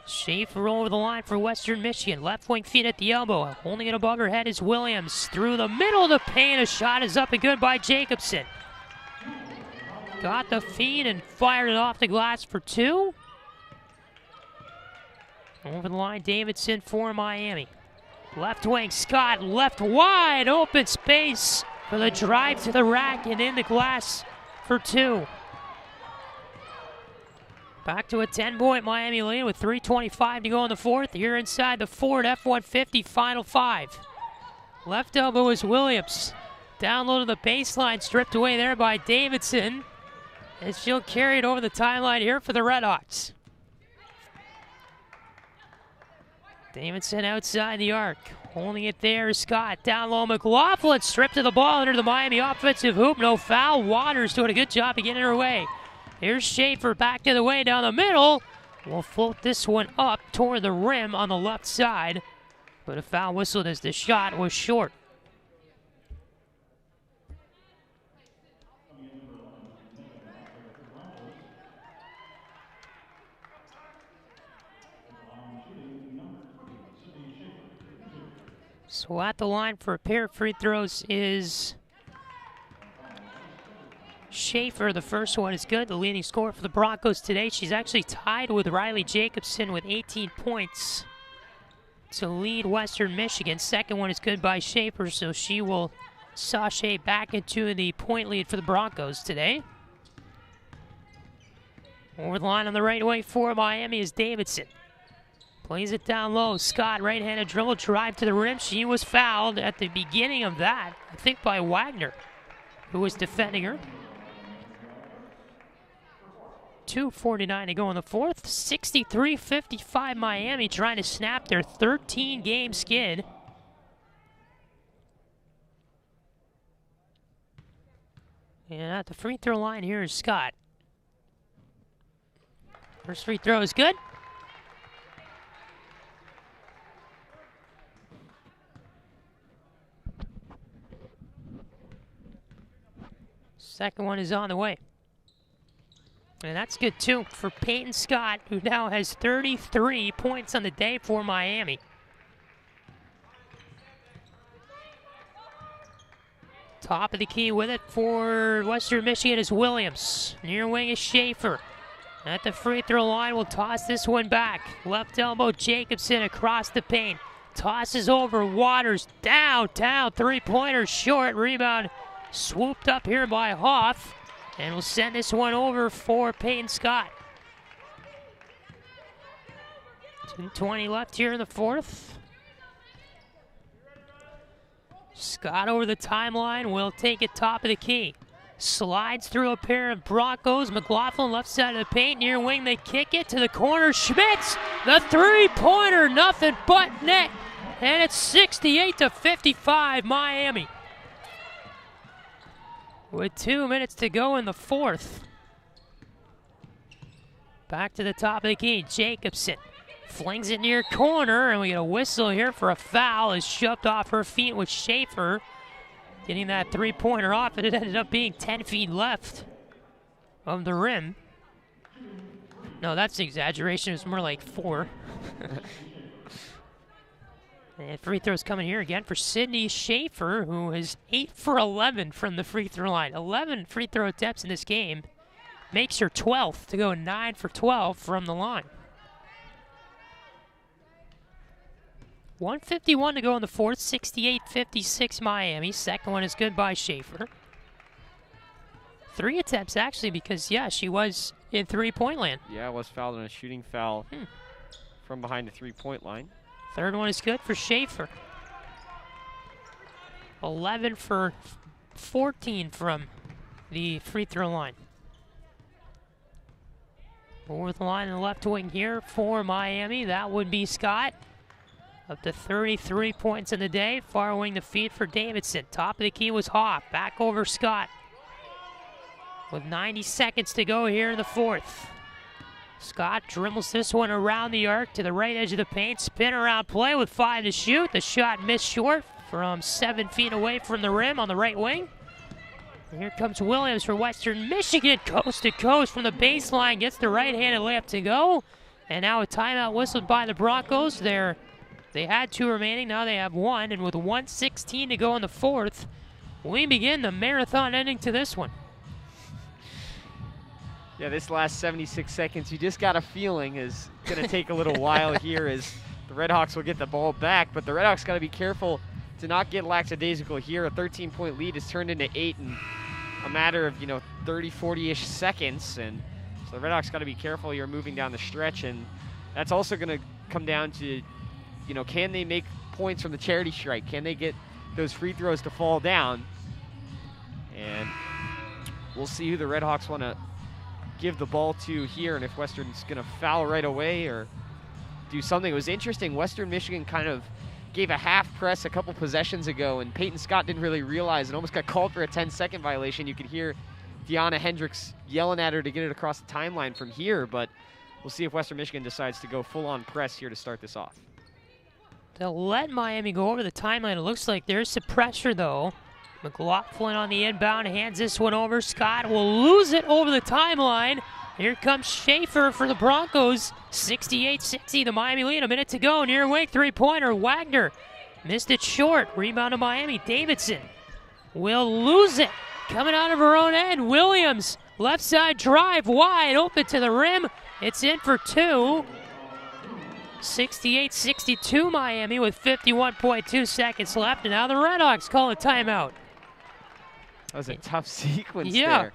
Schaefer over the line for Western Michigan. Left wing feed at the elbow. Holding it above her head is Williams. Through the middle of the paint, a shot is up and good by Jacobson. Got the feed and fired it off the glass for 2. Over the line, Davidson for Miami. Left wing, Scott, left wide open space for the drive to the rack and in the glass for 2. Back to a 10-point Miami lead with 3:25 to go in the fourth. Here inside the Ford F-150 final 5. Left elbow is Williams. Down low to the baseline, stripped away there by Davidson. And she'll carry it over the timeline here for the RedHawks. Davidson outside the arc. Holding it there is Scott. Down low, McLaughlin stripped to the ball under the Miami offensive hoop. No foul. Waters doing a good job of getting her away. Here's Schaefer back to the way down the middle. We'll float this one up toward the rim on the left side. But a foul whistled as the shot was short. So at the line for a pair of free throws is Schaefer. The first one is good. The leading scorer for the Broncos today. She's actually tied with Riley Jacobson with 18 points to lead Western Michigan. Second one is good by Schaefer, so she will sashay back into the point lead for the Broncos today. Over the line on the right wing for Miami is Davidson. Plays it down low. Scott, right-handed dribble, drive to the rim. She was fouled at the beginning of that, I think by Wagner, who was defending her. 2:49 to go in the fourth. 63-55 Miami trying to snap their 13-game skid. And at the free throw line here is Scott. First free throw is good. Second one is on the way. And that's good too for Peyton Scott, who now has 33 points on the day for Miami. Top of the key with it for Western Michigan is Williams. Near wing is Schaefer. At the free throw line, we'll toss this one back. Left elbow, Jacobson across the paint. Tosses over, Waters downtown. Three-pointer short, rebound swooped up here by Hoff. And we'll send this one over for Peyton Scott. 2:20 left here in the fourth. Scott over the timeline will take it top of the key. Slides through a pair of Broncos. McLaughlin left side of the paint, near wing. They kick it to the corner. Schmitz, the three-pointer, nothing but net. And it's 68-55 Miami. With 2 minutes to go in the fourth. Back to the top of the key. Jacobson flings it near corner, and we get a whistle here for a foul. Is shoved off her feet with Schaefer getting that three-pointer off, and it ended up being 10 feet left of the rim. No, that's an exaggeration. It was more like 4. And free throws coming here again for Sydney Schaefer, who is 8 for 11 from the free throw line. 11 free throw attempts in this game. Makes her 12th to go 9 for 12 from the line. 1:51 to go in the fourth, 68-56 Miami. Second one is good by Schaefer. 3 attempts actually because, yeah, she was in three-point land. Yeah, was fouled on a shooting foul from behind the three-point line. Third one is good for Schaefer. 11 for 14 from the free throw line. Over the line in the left wing here for Miami. That would be Scott. Up to 33 points in the day. Far wing the feed for Davidson. Top of the key was Hoff. Back over Scott. With 90 seconds to go here in the fourth. Scott dribbles this one around the arc to the right edge of the paint. Spin around play with 5 to shoot. The shot missed short from 7 feet away from the rim on the right wing. And here comes Williams for Western Michigan. Coast to coast from the baseline. Gets the right-handed layup to go. And now a timeout whistled by the Broncos. They had 2 remaining. Now they have 1. And with 1:16 to go in the fourth, we begin the marathon ending to this one. Yeah, this last 76 seconds, you just got a feeling is going to take a little while here as the RedHawks will get the ball back. But the RedHawks got to be careful to not get lackadaisical here. A 13-point lead is turned into 8 in a matter of, 30, 40-ish seconds. And so the RedHawks got to be careful here moving down the stretch. And that's also going to come down to, can they make points from the charity strike? Can they get those free throws to fall down? And we'll see who the RedHawks want to give the ball to here, and if Western's going to foul right away or do something. It was interesting. Western Michigan kind of gave a half press a couple possessions ago, and Peyton Scott didn't really realize and almost got called for a 10-second violation. You could hear Deanna Hendricks yelling at her to get it across the timeline from here, but we'll see if Western Michigan decides to go full-on press here to start this off. They'll let Miami go over the timeline. It looks like there's some pressure, though. McLaughlin on the inbound, hands this one over. Scott will lose it over the timeline. Here comes Schaefer for the Broncos. 68-60, the Miami lead. A minute to go. Near wing, three-pointer. Wagner missed it short. Rebound to Miami. Davidson will lose it. Coming out of her own end. Williams, left side drive, wide open to the rim. It's in for 2. 68-62 Miami with 51.2 seconds left. And now the RedHawks call a timeout. That was a tough sequence there.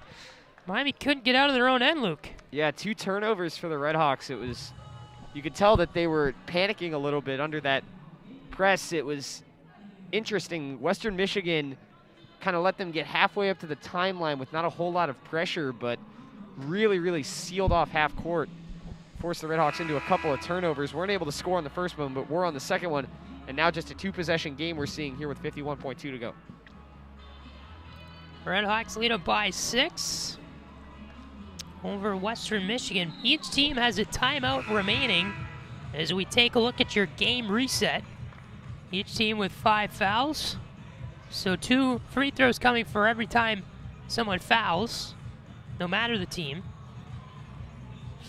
Miami couldn't get out of their own end, Luke. Yeah, 2 turnovers for the RedHawks. You could tell that they were panicking a little bit under that press. It was interesting. Western Michigan kind of let them get halfway up to the timeline with not a whole lot of pressure, but really, really sealed off half court. Forced the RedHawks into a couple of turnovers. Weren't able to score on the first one, but were on the second one. And now just a 2-possession game we're seeing here with 51.2 to go. RedHawks lead up by 6 over Western Michigan. Each team has a timeout remaining as we take a look at your game reset. Each team with 5 fouls. So 2 free throws coming for every time someone fouls, no matter the team.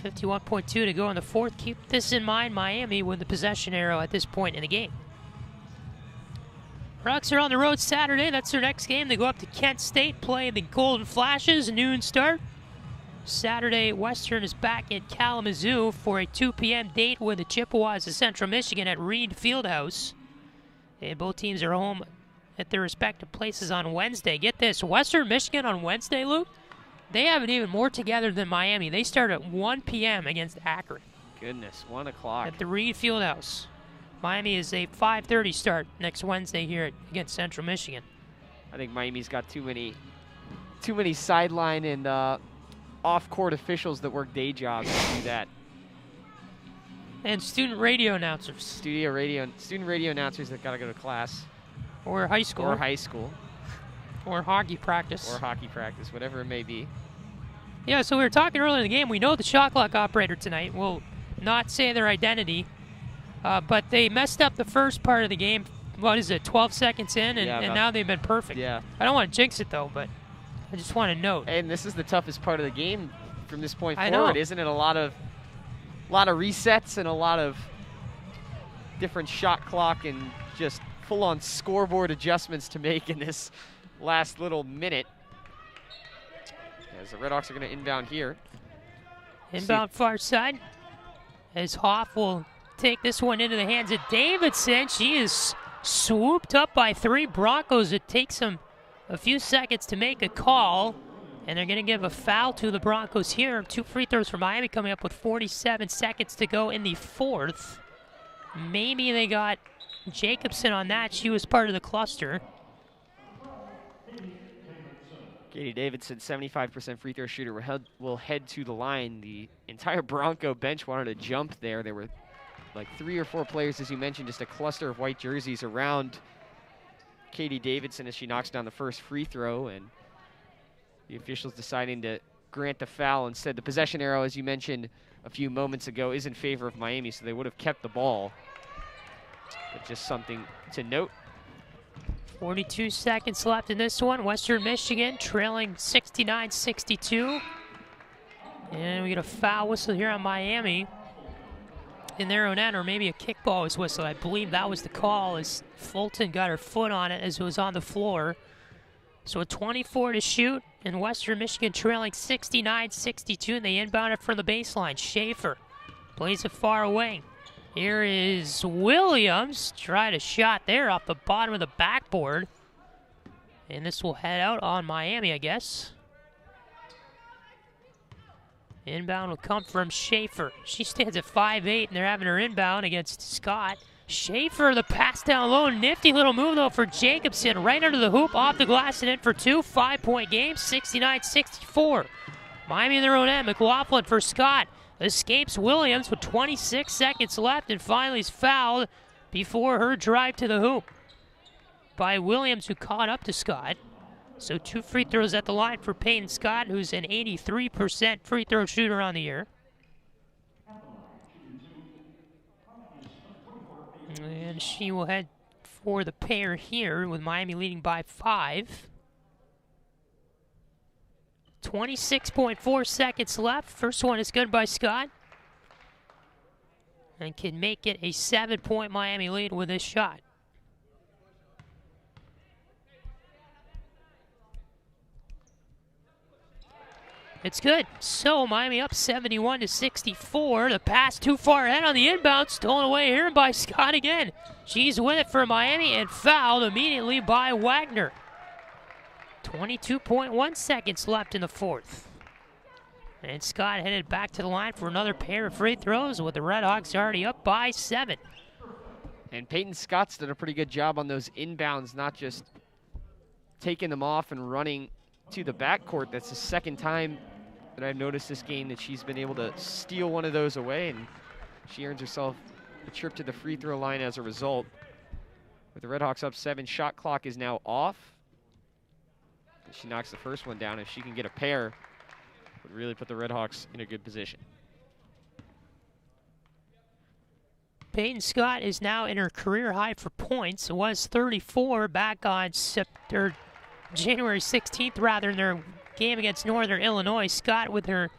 51.2 to go in the fourth. Keep this in mind, Miami with the possession arrow at this point in the game. Hawks are on the road Saturday. That's their next game. They go up to Kent State, play the Golden Flashes, noon start. Saturday, Western is back in Kalamazoo for a 2 p.m. date with the Chippewas of Central Michigan at Reed Fieldhouse. And both teams are home at their respective places on Wednesday. Get this, Western Michigan on Wednesday, Luke, they have it even more together than Miami. They start at 1 p.m. against Akron. goodness, 1 o'clock. At the Reed Fieldhouse. Miami is a 5:30 start next Wednesday here against Central Michigan. I think Miami's got too many sideline and off-court officials that work day jobs to do that. And student radio announcers. Student radio announcers that gotta go to class. Or high school. Or high school. Or hockey practice. Or hockey practice, whatever it may be. Yeah, so we were talking earlier in the game. We know the shot clock operator tonight. We'll not say their identity. But they messed up the first part of the game. What is it, 12 seconds in? And now they've been perfect. Yeah. I don't want to jinx it, though, but I just want to note. And this is the toughest part of the game from this point I forward, know. isn't it? A lot of resets and a lot of different shot clock and just full-on scoreboard adjustments to make in this last little minute. As the RedHawks are going to inbound here. Inbound far side. As Hoff will take this one into the hands of Davidson. She is swooped up by 3 Broncos. It takes them a few seconds to make a call. And they're going to give a foul to the Broncos here. 2 free throws for Miami coming up with 47 seconds to go in the 4th. Maybe they got Jacobson on that. She was part of the cluster. Katie Davidson, 75% free throw shooter, will head to the line. The entire Bronco bench wanted to jump there. There were like 3 or 4 players, as you mentioned, just a cluster of white jerseys around Katie Davidson as she knocks down the first free throw, and the officials deciding to grant the foul instead. The possession arrow, as you mentioned a few moments ago, is in favor of Miami, so they would have kept the ball. But just something to note. 42 seconds left in this one. Western Michigan trailing 69-62. And we get a foul whistle here on Miami in their own end, or maybe a kickball was whistled. I believe that was the call as Fulton got her foot on it as it was on the floor. So a 24 to shoot, and Western Michigan trailing 69-62, and they inbound it from the baseline. Schaefer plays it far away. Here is Williams. Tried a shot there off the bottom of the backboard. And this will head out on Miami, I guess. Inbound will come from Schaefer. She stands at 5'8", and they're having her inbound against Scott. Schaefer, the pass down low. Nifty little move, though, for Jacobson. Right under the hoop, off the glass, and in for 2. 5-point game, 69-64. Miami in their own end. McLaughlin for Scott. Escapes Williams with 26 seconds left and finally is fouled before her drive to the hoop by Williams, who caught up to Scott. So 2 free throws at the line for Peyton Scott, who's an 83% free throw shooter on the year. And she will head for the pair here with Miami leading by 5. 26.4 seconds left. First one is good by Scott. And can make it a 7-point Miami lead with this shot. It's good. So Miami up 71-64. The pass too far ahead on the inbound. Stolen away here by Scott again. She's with it for Miami and fouled immediately by Wagner. 22.1 seconds left in the 4th. And Scott headed back to the line for another pair of free throws with the RedHawks already up by 7. And Peyton Scott's done a pretty good job on those inbounds, not just taking them off and running to the backcourt. That's the second time that I've noticed this game that she's been able to steal one of those away, and she earns herself a trip to the free throw line as a result. With the RedHawks up 7, shot clock is now off. She knocks the first one down. If she can get a pair, it would really put the RedHawks in a good position. Peyton Scott is now in her career high for points. It was 34 back on January 16th, rather, in their game against Northern Illinois. Scott with her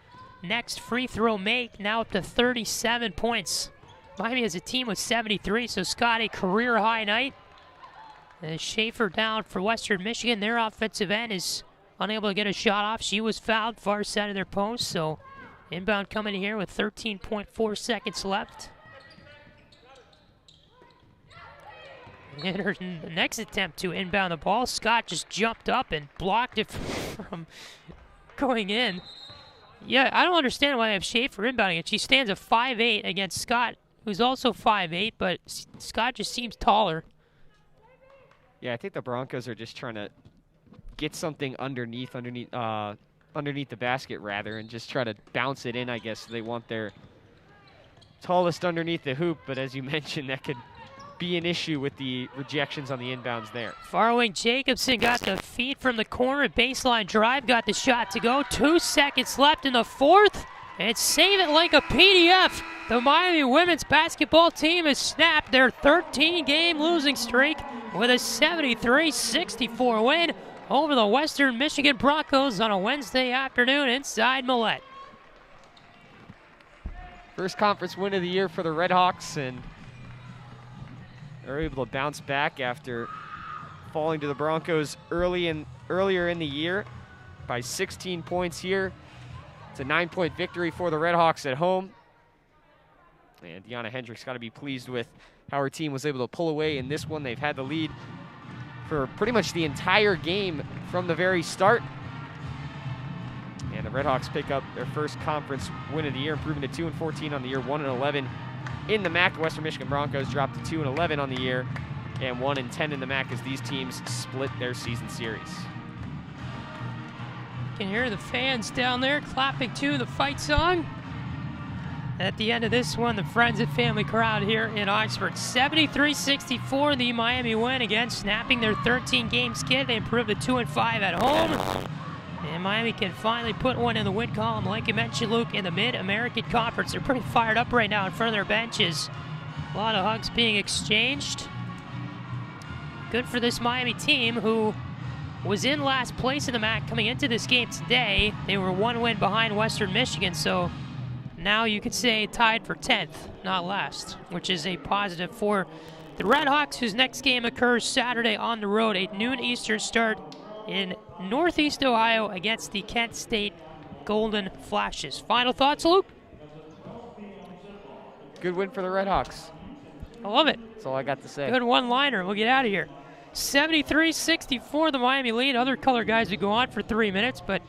next free throw make, now up to 37 points. Miami has a team with 73, so Scott a career high night. And Schaefer down for Western Michigan. Their offensive end is unable to get a shot off. She was fouled far side of their post, so inbound coming here with 13.4 seconds left. And her next attempt to inbound the ball, Scott just jumped up and blocked it from going in. Yeah, I don't understand why they have Schaefer inbounding it. She stands at 5'8" against Scott, who's also 5'8", but Scott just seems taller. Yeah, I think the Broncos are just trying to get something underneath the basket, rather, and just try to bounce it in, I guess. They want their tallest underneath the hoop, but as you mentioned, that could be an issue with the rejections on the inbounds there. Far wing Jacobson got the feed from the corner, baseline drive, got the shot to go. 2 seconds left in the fourth, and save it like a PDF. The Miami women's basketball team has snapped their 13-game losing streak with a 73-64 win over the Western Michigan Broncos on a Wednesday afternoon inside Millett. First conference win of the year for the RedHawks, and they're able to bounce back after falling to the Broncos earlier in the year by 16 points here. It's a 9-point victory for the RedHawks at home. And Deanna Hendricks got to be pleased with how her team was able to pull away in this one. They've had the lead for pretty much the entire game from the very start. And the RedHawks pick up their first conference win of the year, improving to 2-14 on the year, 1-11 in the MAC. The Western Michigan Broncos dropped to 2-11 on the year and 1-10 in the MAC as these teams split their season series. You can hear the fans down there clapping to the fight song. At the end of this one, the friends and family crowd here in Oxford. 73-64, the Miami win, again snapping their 13-game skid. They improved to 2-5 at home. And Miami can finally put one in the win column, like you mentioned, Luke, in the Mid-American Conference. They're pretty fired up right now in front of their benches. A lot of hugs being exchanged. Good for this Miami team, who was in last place in the MAC coming into this game today. They were 1 win behind Western Michigan, so now you could say tied for 10th, not last, which is a positive for the RedHawks, whose next game occurs Saturday on the road, a noon Eastern start in Northeast Ohio against the Kent State Golden Flashes. Final thoughts, Luke? Good win for the RedHawks. I love it. That's all I got to say. Good one-liner. We'll get out of here. 73-64, the Miami lead. Other color guys would go on for 3 minutes, but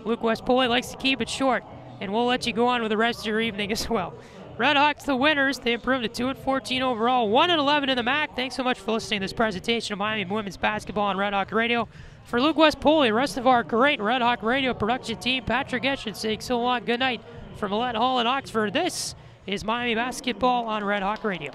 Luke Westpoli likes to keep it short, and we'll let you go on with the rest of your evening as well. RedHawks, the winners. They improved to 2-14 overall, 1-11 in the MAC. Thanks so much for listening to this presentation of Miami women's basketball on Red Hawk Radio. For Luke Westpoli, the rest of our great Red Hawk Radio production team, Patrick Geshan saying so long, good night from Millett Hall in Oxford. This is Miami basketball on Red Hawk Radio.